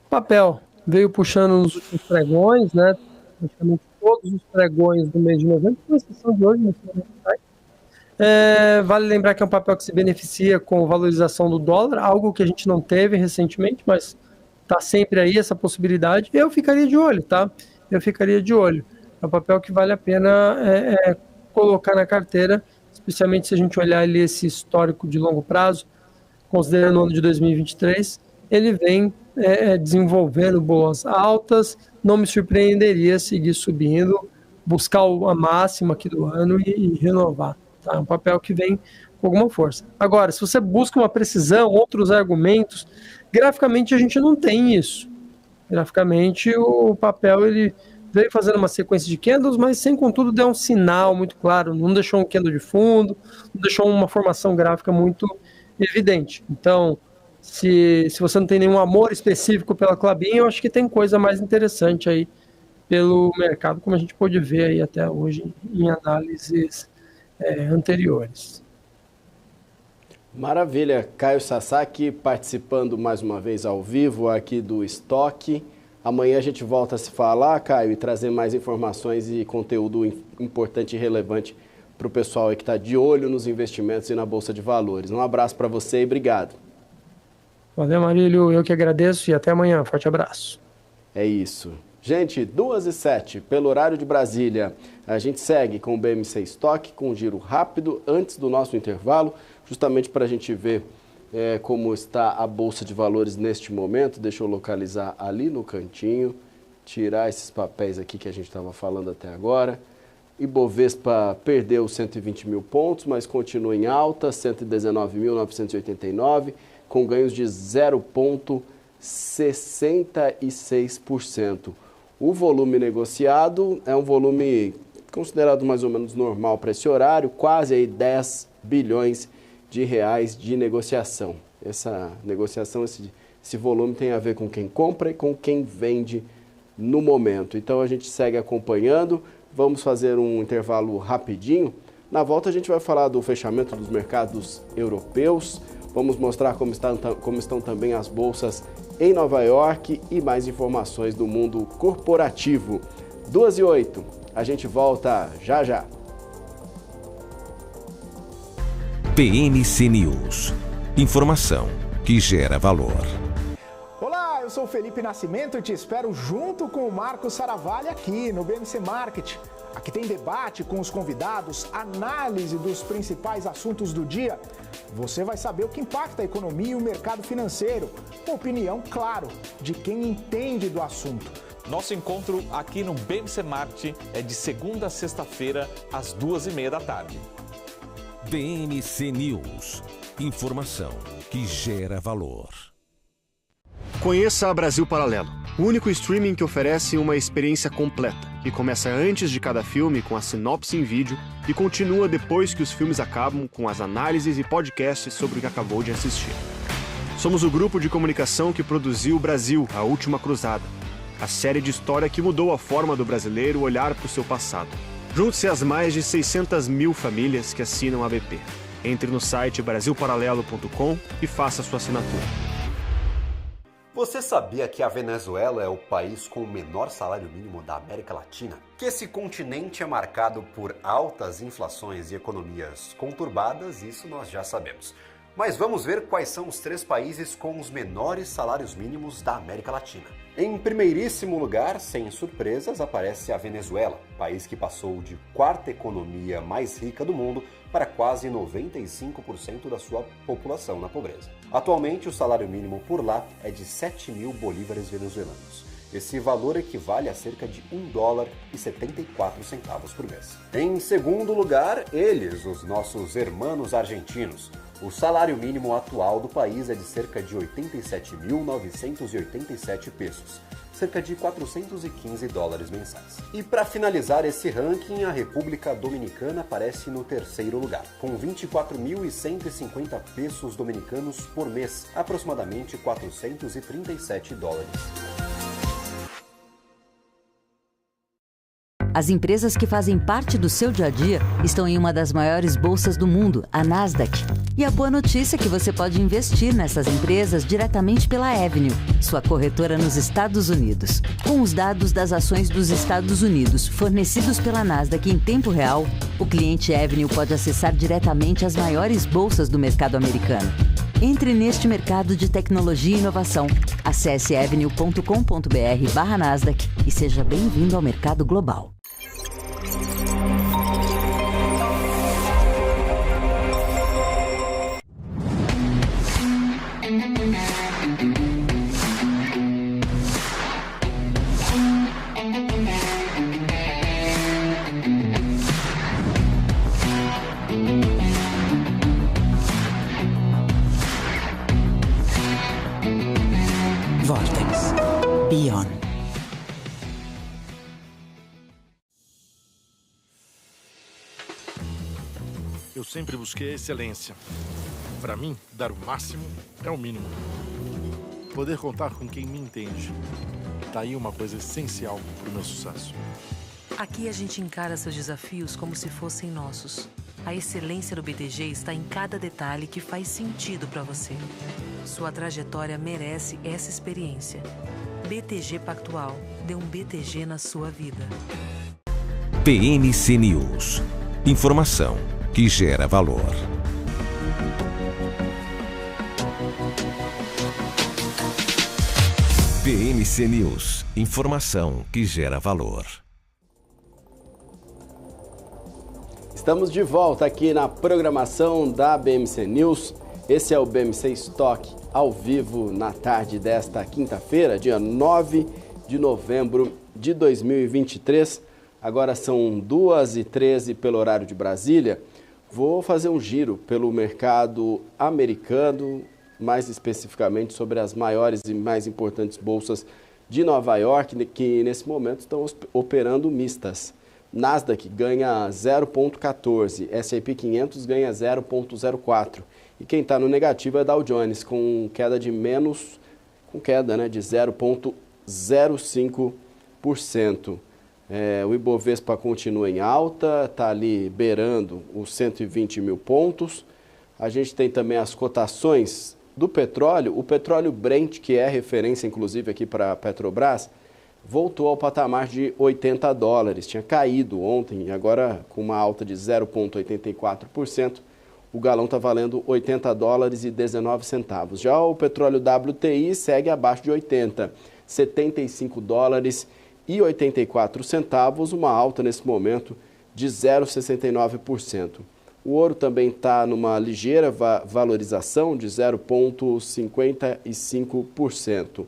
Speaker 1: Papel. Veio puxando nos últimos pregões, né? Praticamente todos os pregões do mês de novembro, com exceção de hoje, vale lembrar que é um papel que se beneficia com a valorização do dólar, algo que a gente não teve recentemente, mas está sempre aí essa possibilidade. Eu ficaria de olho, tá? Eu ficaria de olho. É um papel que vale a pena colocar na carteira, especialmente se a gente olhar ali esse histórico de longo prazo, considerando o ano de 2023, ele vem desenvolvendo boas altas, não me surpreenderia seguir subindo, buscar a máxima aqui do ano e renovar. Tá? É um papel que vem com alguma força. Agora, se você busca uma precisão, outros argumentos, graficamente a gente não tem isso. Graficamente o papel ele veio fazendo uma sequência de candles, mas sem contudo deu um sinal muito claro, não deixou um candle de fundo, não deixou uma formação gráfica muito evidente. Então, se você não tem nenhum amor específico pela Klabin, eu acho que tem coisa mais interessante aí pelo mercado, como a gente pôde ver aí até hoje em análises anteriores.
Speaker 9: Maravilha, Caio Sasaki participando mais uma vez ao vivo aqui do Estoque. Amanhã a gente volta a se falar, Caio, e trazer mais informações e conteúdo importante e relevante para o pessoal aí que está de olho nos investimentos e na Bolsa de Valores. Um abraço para você e obrigado.
Speaker 1: Valeu, Marílio, eu que agradeço e até amanhã. Forte abraço.
Speaker 9: É isso. Gente, 2h07, pelo horário de Brasília, a gente segue com o BMC Estoque, com um giro rápido antes do nosso intervalo, justamente para a gente ver como está a Bolsa de Valores neste momento. Deixa eu localizar ali no cantinho, tirar esses papéis aqui que a gente estava falando até agora. Ibovespa perdeu 120 mil pontos, mas continua em alta, 119.989, com ganhos de 0,66%. O volume negociado é um volume considerado mais ou menos normal para esse horário, quase aí 10 bilhões de reais de negociação. Essa negociação, esse volume tem a ver com quem compra e com quem vende no momento. Então a gente segue acompanhando, vamos fazer um intervalo rapidinho. Na volta a gente vai falar do fechamento dos mercados europeus, vamos mostrar como estão também as bolsas em Nova York e mais informações do mundo corporativo. 2h08, a gente volta já já.
Speaker 8: BMC News. Informação que gera valor.
Speaker 10: Olá, eu sou o Felipe Nascimento e te espero junto com o Marcos Saravalli aqui no BMC Market. Aqui tem debate com os convidados, análise dos principais assuntos do dia. Você vai saber o que impacta a economia e o mercado financeiro. Com opinião, claro, de quem entende do assunto.
Speaker 11: Nosso encontro aqui no BMC Market é de segunda a sexta-feira, às 2h30 da tarde.
Speaker 8: BMC News. Informação que gera valor.
Speaker 12: Conheça a Brasil Paralelo, o único streaming que oferece uma experiência completa. que começa antes de cada filme com a sinopse em vídeo e continua depois que os filmes acabam com as análises e podcasts sobre o que acabou de assistir. Somos o grupo de comunicação que produziu Brasil, A Última Cruzada, a série de história que mudou a forma do brasileiro olhar para o seu passado. Junte-se às mais de 600 mil famílias que assinam a BP. Entre no site brasilparalelo.com e faça sua assinatura.
Speaker 13: Você sabia que a Venezuela é o país com o menor salário mínimo da América Latina? Que esse continente é marcado por altas inflações e economias conturbadas, isso nós já sabemos. Mas vamos ver quais são os 3 países com os menores salários mínimos da América Latina. Em primeiríssimo lugar, sem surpresas, aparece a Venezuela, país que passou de 4ª economia mais rica do mundo para quase 95% da sua população na pobreza. Atualmente, o salário mínimo por lá é de 7 mil bolívares venezuelanos. Esse valor equivale a cerca de $1,74 por mês. Em segundo lugar, eles, os nossos irmãos argentinos. O salário mínimo atual do país é de cerca de 87.987 pesos, cerca de $415 mensais. E para finalizar esse ranking, a República Dominicana aparece no 3º lugar, com 24.150 pesos dominicanos por mês, aproximadamente $437.
Speaker 14: As empresas que fazem parte do seu dia a dia estão em uma das maiores bolsas do mundo, a Nasdaq. E a boa notícia é que você pode investir nessas empresas diretamente pela Avenue, sua corretora nos Estados Unidos. Com os dados das ações dos Estados Unidos fornecidos pela Nasdaq em tempo real, o cliente Avenue pode acessar diretamente as maiores bolsas do mercado americano. Entre neste mercado de tecnologia e inovação. Acesse avenue.com.br/Nasdaq e seja bem-vindo ao mercado global.
Speaker 15: Vortex Beyond.
Speaker 16: Eu sempre busquei a excelência. Para mim, dar o máximo é o mínimo. Poder contar com quem me entende. Tá aí uma coisa essencial para o meu sucesso.
Speaker 17: Aqui a gente encara seus desafios como se fossem nossos. A excelência do BTG está em cada detalhe que faz sentido para você. Sua trajetória merece essa experiência. BTG Pactual. Dê um BTG na sua vida.
Speaker 8: PMC News. Informação que gera valor. PMC News. Informação que gera valor.
Speaker 9: Estamos de volta aqui na programação da BMC News. Esse é o BMC Stock ao vivo na tarde desta quinta-feira, dia 9 de novembro de 2023. Agora são 2h13 pelo horário de Brasília. Vou fazer um giro pelo mercado americano, mais especificamente sobre as maiores e mais importantes bolsas de Nova York, que nesse momento estão operando mistas. Nasdaq ganha 0,14, S&P 500 ganha 0,04. E quem está no negativo é Dow Jones, com queda de 0,05%. O Ibovespa continua em alta, está ali beirando os 120 mil pontos. A gente tem também as cotações do petróleo. O petróleo Brent, que é referência inclusive aqui para a Petrobras, voltou ao patamar de $80. Tinha caído ontem, agora com uma alta de 0,84%. O galão está valendo $80,19. Já o petróleo WTI segue abaixo de 80, $75,84, uma alta nesse momento de 0,69%. O ouro também está numa ligeira valorização de 0,55%.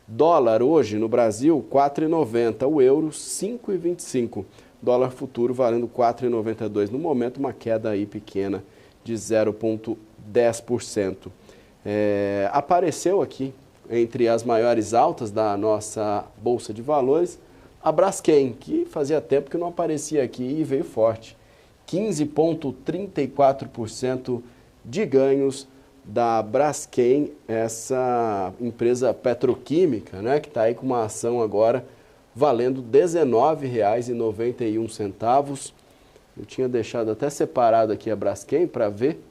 Speaker 9: Dólar hoje no Brasil, 4,90. O euro, 5,25. Dólar futuro valendo 4,92. No momento, uma queda aí pequena de 0,10%. Apareceu aqui, entre as maiores altas da nossa Bolsa de Valores, a Braskem, que fazia tempo que não aparecia aqui e veio forte. 15,34% de ganhos da Braskem, essa empresa petroquímica, né, que está aí com uma ação agora valendo R$ 19,91. Eu tinha deixado até separado aqui a Braskem para ver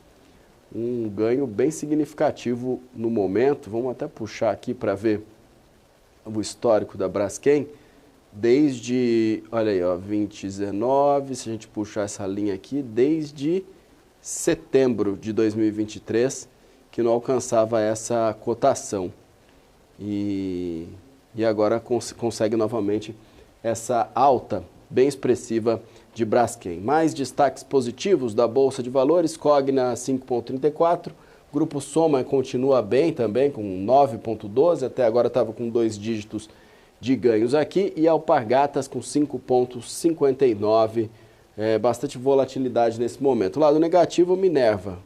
Speaker 9: um ganho bem significativo no momento. Vamos até puxar aqui para ver o histórico da Braskem. Desde, olha aí, ó, 2019, se a gente puxar essa linha aqui, desde setembro de 2023, que não alcançava essa cotação. E agora consegue novamente essa alta bem expressiva de Braskem. Mais destaques positivos da Bolsa de Valores, Cogna 5,34%, Grupo Soma continua bem também, com 9,12%, até agora estava com 2 dígitos de ganhos aqui, e Alpargatas com 5,59%, bastante volatilidade nesse momento. Lado negativo, Minerva,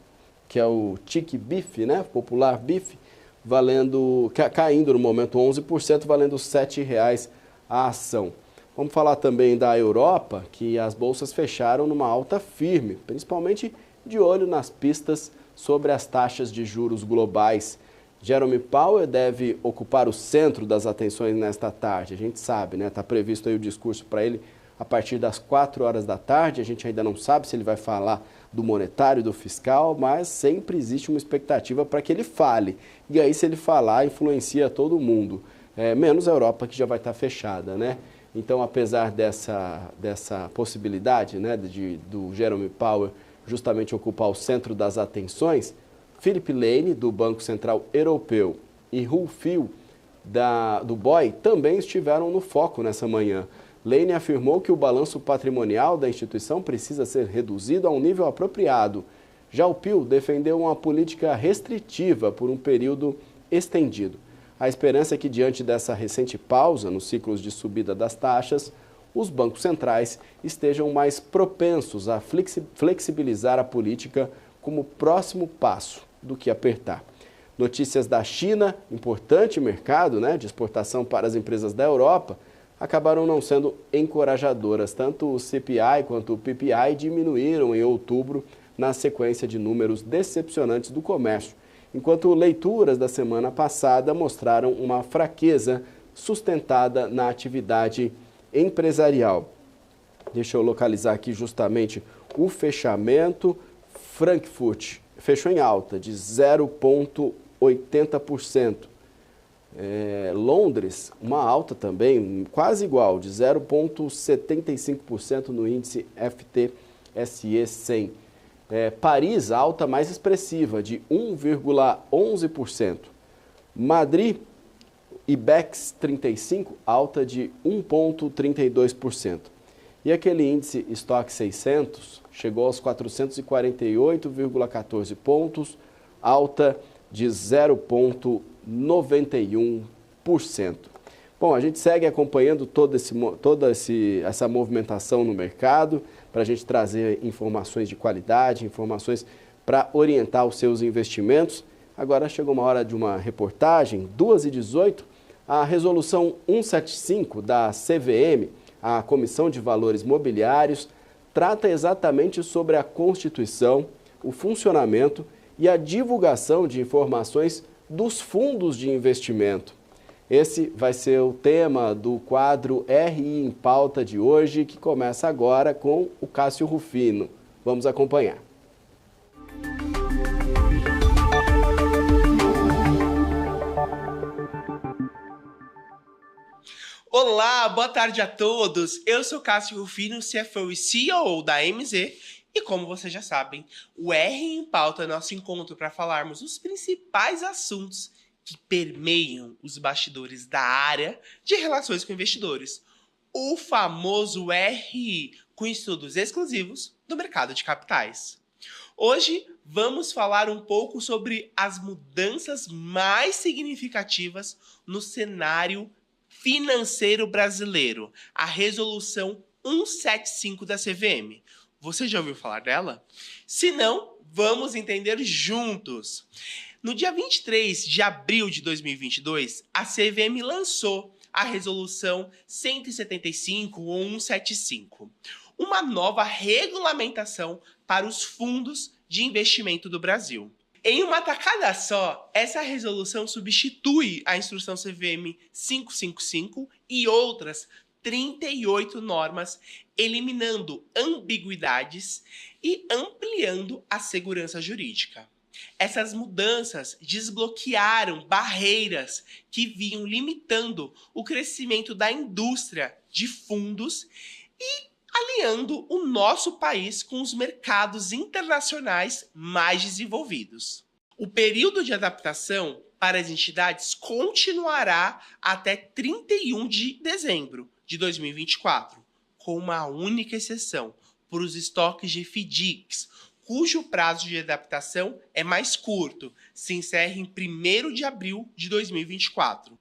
Speaker 9: que é o Tic Bif, né, popular Bif, caindo no momento 11%, valendo R$ 7,00 a ação. Vamos falar também da Europa, que as bolsas fecharam numa alta firme, principalmente de olho nas pistas sobre as taxas de juros globais. Jerome Powell deve ocupar o centro das atenções nesta tarde, a gente sabe, né? Está previsto aí o discurso para ele a partir das 4 horas da tarde, a gente ainda não sabe se ele vai falar do monetário e do fiscal, mas sempre existe uma expectativa para que ele fale. E aí, se ele falar, influencia todo mundo, menos a Europa, que já vai estar fechada, né? Então, apesar dessa possibilidade, né, do Jerome Powell justamente ocupar o centro das atenções, Philip Lane, do Banco Central Europeu, e Hu Fil, do BOE, também estiveram no foco nessa manhã. Lane afirmou que o balanço patrimonial da instituição precisa ser reduzido a um nível apropriado. Já o Pil defendeu uma política restritiva por um período estendido. A esperança é que, diante dessa recente pausa nos ciclos de subida das taxas, os bancos centrais estejam mais propensos a flexibilizar a política como próximo passo do que apertar. Notícias da China, importante mercado, né, de exportação para as empresas da Europa, acabaram não sendo encorajadoras. Tanto o CPI quanto o PPI diminuíram em outubro na sequência de números decepcionantes do comércio, enquanto leituras da semana passada mostraram uma fraqueza sustentada na atividade empresarial. Deixa eu localizar aqui justamente o fechamento. Frankfurt fechou em alta de 0,80%. Londres, uma alta também, quase igual, de 0,75% no índice FTSE 100. Paris, alta mais expressiva, de 1,11%. Madrid, IBEX 35, alta de 1,32%. E aquele índice Stock 600 chegou aos 448,14 pontos, alta de 0,91%. Bom, a gente segue acompanhando toda essa movimentação no mercado, para a gente trazer informações de qualidade, informações para orientar os seus investimentos. Agora chegou uma hora de uma reportagem, 2h18, a resolução 175 da CVM, a Comissão de Valores Mobiliários, trata exatamente sobre a constituição, o funcionamento e a divulgação de informações dos fundos de investimento. Esse vai ser o tema do quadro RI em Pauta de hoje, que começa agora com o Cássio Rufino. Vamos acompanhar.
Speaker 15: Olá, boa tarde a todos. Eu sou Cássio Rufino, CFO e CEO da MZ. E como vocês já sabem, o RI em Pauta é nosso encontro para falarmos os principais assuntos que permeiam os bastidores da área de relações com investidores. O famoso RI, com estudos exclusivos do mercado de capitais. Hoje vamos falar um pouco sobre as mudanças mais significativas no cenário financeiro brasileiro, a resolução 175 da CVM. Você já ouviu falar dela? Se não, vamos entender juntos. No dia 23 de abril de 2022, a CVM lançou a Resolução 175 ou 175, uma nova regulamentação para os fundos de investimento do Brasil. Em uma tacada só, essa resolução substitui a Instrução CVM 555 e outras 38 normas, eliminando ambiguidades e ampliando a segurança jurídica. Essas mudanças desbloquearam barreiras que vinham limitando o crescimento da indústria de fundos e alinhando o nosso país com os mercados internacionais mais desenvolvidos. O período de adaptação para as entidades continuará até 31 de dezembro de 2024, com uma única exceção para os estoques de FDICs, cujo prazo de adaptação é mais curto, se encerra em 1º de abril de 2024.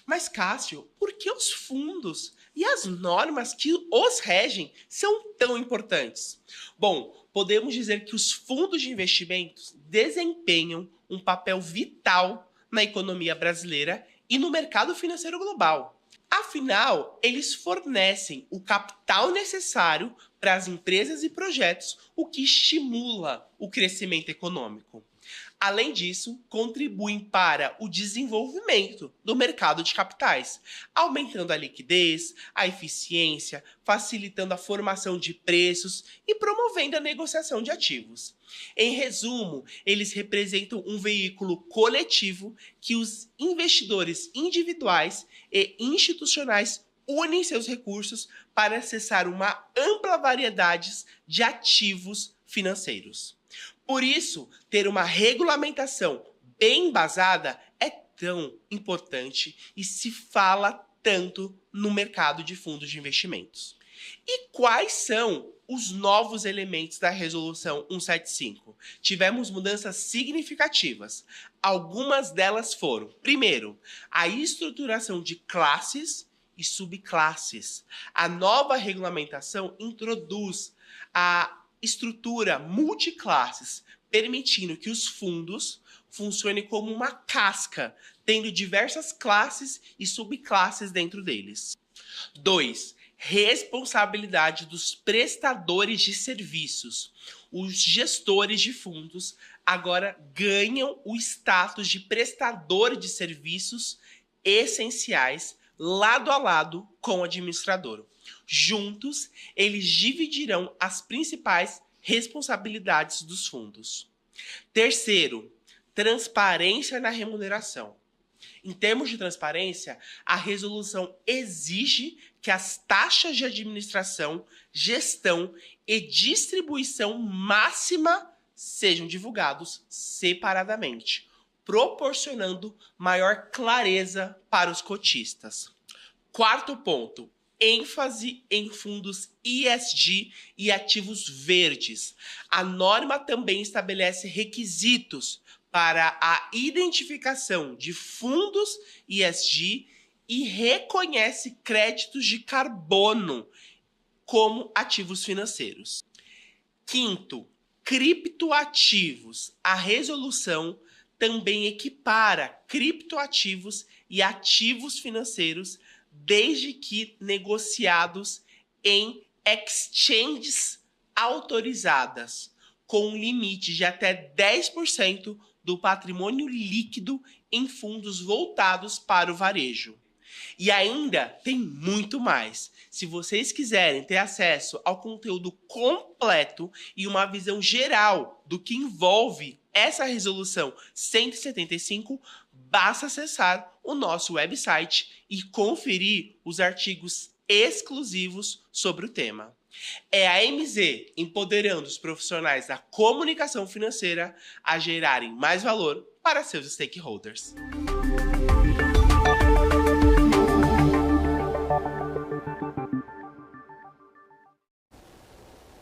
Speaker 15: Mas, Cássio, por que os fundos e as normas que os regem são tão importantes? Bom, podemos dizer que os fundos de investimentos desempenham um papel vital na economia brasileira e no mercado financeiro global. Afinal, eles fornecem o capital necessário para as empresas e projetos, o que estimula o crescimento econômico. Além disso, contribuem para o desenvolvimento do mercado de capitais, aumentando a liquidez, a eficiência, facilitando a formação de preços e promovendo a negociação de ativos. Em resumo, eles representam um veículo coletivo que os investidores individuais e institucionais unem seus recursos para acessar uma ampla variedade de ativos financeiros. Por isso, ter uma regulamentação bem embasada é tão importante e se fala tanto no mercado de fundos de investimentos. E quais são os novos elementos da Resolução 175? Tivemos mudanças significativas. Algumas delas foram, primeiro, a estruturação de classes e subclasses. A nova regulamentação introduz a estrutura multiclasses, permitindo que os fundos funcionem como uma casca, tendo diversas classes e subclasses dentro deles. 2. Responsabilidade dos prestadores de serviços. Os gestores de fundos agora ganham o status de prestador de serviços essenciais, lado a lado com o administrador. Juntos, eles dividirão as principais responsabilidades dos fundos. Terceiro, transparência na remuneração. Em termos de transparência, a resolução exige que as taxas de administração, gestão e distribuição máxima sejam divulgados separadamente, proporcionando maior clareza para os cotistas. Quarto ponto, ênfase em fundos ESG e ativos verdes. A norma também estabelece requisitos para a identificação de fundos ESG e reconhece créditos de carbono como ativos financeiros. Quinto, criptoativos. A resolução também equipara criptoativos e ativos financeiros desde que negociados em exchanges autorizadas, com um limite de até 10% do patrimônio líquido em fundos voltados para o varejo. E ainda tem muito mais. Se vocês quiserem ter acesso ao conteúdo completo e uma visão geral do que envolve essa resolução 175, basta acessar o nosso website e conferir os artigos exclusivos sobre o tema. É a MZ empoderando os profissionais da comunicação financeira a gerarem mais valor para seus stakeholders.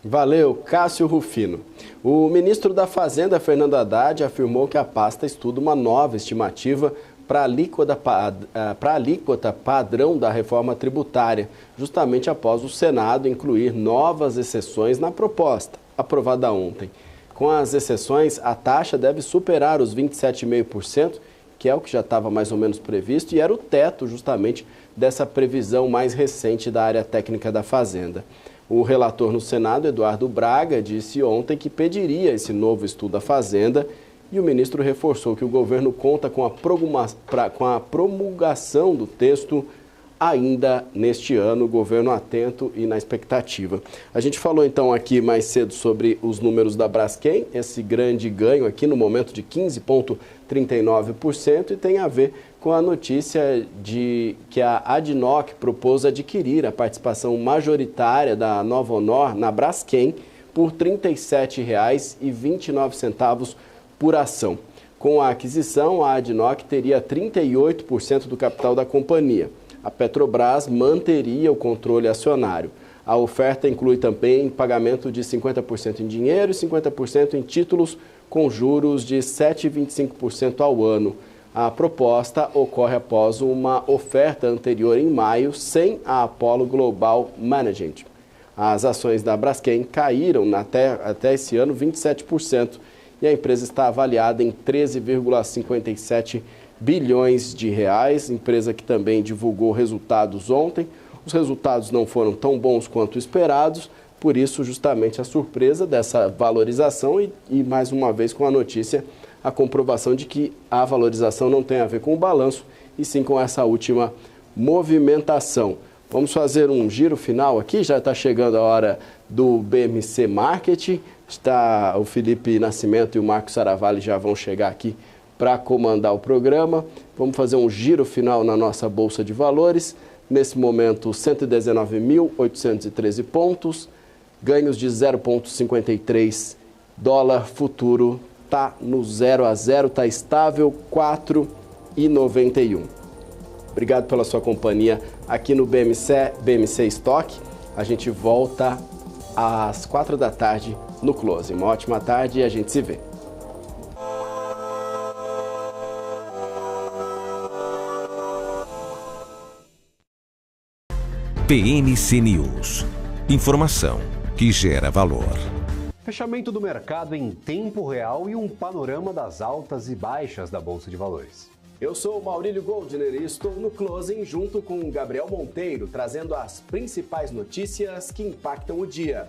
Speaker 9: Valeu, Cássio Rufino. O ministro da Fazenda, Fernando Haddad, afirmou que a pasta estuda uma nova estimativa para a alíquota padrão da reforma tributária, justamente após o Senado incluir novas exceções na proposta, aprovada ontem. Com as exceções, a taxa deve superar os 27,5%, que é o que já estava mais ou menos previsto, e era o teto justamente dessa previsão mais recente da área técnica da Fazenda. O relator no Senado, Eduardo Braga, disse ontem que pediria esse novo estudo à Fazenda, e o ministro reforçou que o governo conta com a promulgação do texto ainda neste ano, o governo atento e na expectativa. A gente falou então aqui mais cedo sobre os números da Braskem, esse grande ganho aqui no momento de 15,39%, e tem a ver com a notícia de que a ADNOC propôs adquirir a participação majoritária da Nova Honor na Braskem por R$ 37,29 por ação. Com a aquisição, a ADNOC teria 38% do capital da companhia. A Petrobras manteria o controle acionário. A oferta inclui também pagamento de 50% em dinheiro e 50% em títulos com juros de 7,25% ao ano. A proposta ocorre após uma oferta anterior em maio sem a Apollo Global Management. As ações da Braskem caíram até esse ano 27% e a empresa está avaliada em 13,57 bilhões de reais, empresa que também divulgou resultados ontem. Os resultados não foram tão bons quanto esperados, por isso justamente a surpresa dessa valorização e mais uma vez com a notícia, a comprovação de que a valorização não tem a ver com o balanço e sim com essa última movimentação. Vamos fazer um giro final aqui, já está chegando a hora do BMC Market, o Felipe Nascimento e o Marcos Saravalli já vão chegar aqui para comandar o programa. Vamos fazer um giro final na nossa Bolsa de Valores. Nesse momento, 119.813 pontos, ganhos de 0,53 dólar futuro, está no 0 a 0, está estável, 4,91. Obrigado pela sua companhia aqui no BMC Stock. A gente volta às 4 da tarde no Close. Uma ótima tarde e a gente se vê.
Speaker 8: BMC News. Informação que gera valor.
Speaker 13: Fechamento do mercado em tempo real e um panorama das altas e baixas da Bolsa de Valores.
Speaker 9: Eu sou o Maurílio Goldner e estou no Closing junto com o Gabriel Monteiro, trazendo as principais notícias que impactam o dia.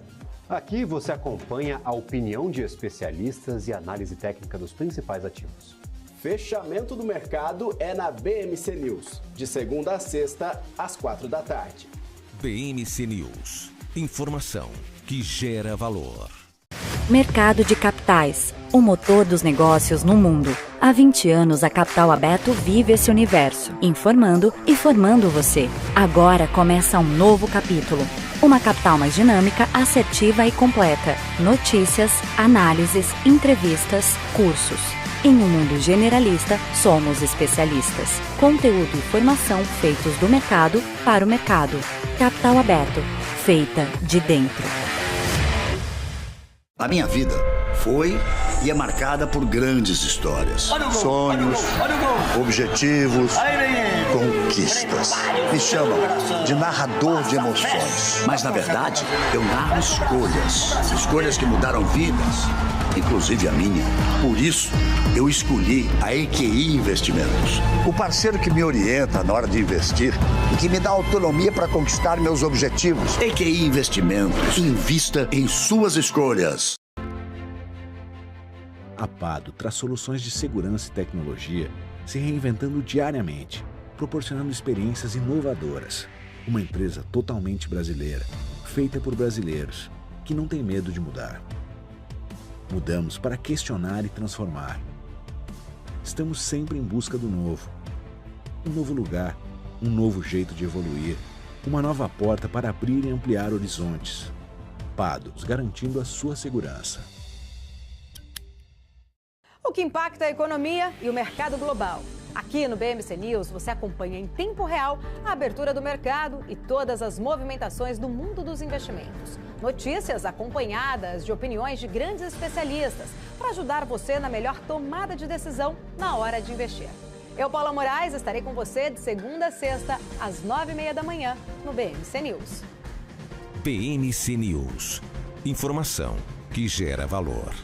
Speaker 13: Aqui você acompanha a opinião de especialistas e análise técnica dos principais ativos.
Speaker 9: Fechamento do mercado é na BMC News, de segunda a sexta, às 4 da tarde.
Speaker 8: BMC News. Informação que gera valor.
Speaker 18: Mercado de capitais, o motor dos negócios no mundo. Há 20 anos a Capital Aberto vive esse universo, informando e formando você. Agora começa um novo capítulo. Uma capital mais dinâmica, assertiva e completa. Notícias, análises, entrevistas, cursos. Em um mundo generalista, somos especialistas. Conteúdo e formação feitos do mercado para o mercado. Capital Aberto, feita de dentro.
Speaker 4: A minha vida foi e é marcada por grandes histórias, sonhos, objetivos, conquistas. Me chamam de narrador de emoções. Mas, na verdade, eu narro escolhas que mudaram vidas, inclusive a minha. Por isso, eu escolhi a EQI Investimentos, o parceiro que me orienta na hora de investir e que me dá autonomia para conquistar meus objetivos. EQI Investimentos. Invista em suas escolhas.
Speaker 19: A Pado traz soluções de segurança e tecnologia, se reinventando diariamente, proporcionando experiências inovadoras. Uma empresa totalmente brasileira, feita por brasileiros, que não tem medo de mudar. Mudamos para questionar e transformar. Estamos sempre em busca do novo. Um novo lugar, um novo jeito de evoluir, uma nova porta para abrir e ampliar horizontes. Pados, garantindo a sua segurança.
Speaker 7: O que impacta a economia e o mercado global. Aqui no BMC News você acompanha em tempo real a abertura do mercado e todas as movimentações do mundo dos investimentos. Notícias acompanhadas de opiniões de grandes especialistas para ajudar você na melhor tomada de decisão na hora de investir. Eu, Paula Moraes, estarei com você de segunda a sexta, às 9h30 da manhã, no BMC News.
Speaker 8: BMC News. Informação que gera valor.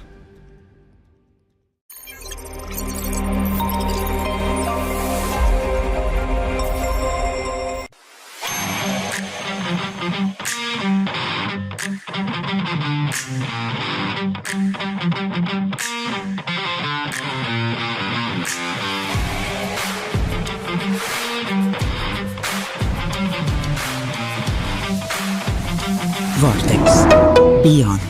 Speaker 20: Vortex. Beyond.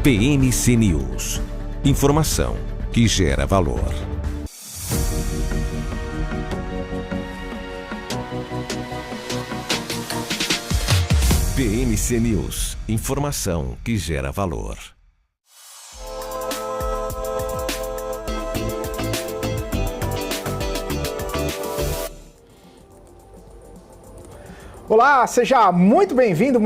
Speaker 8: BMC News. Informação que gera valor. BMC News. Informação que gera valor.
Speaker 10: Olá, seja muito bem-vindo.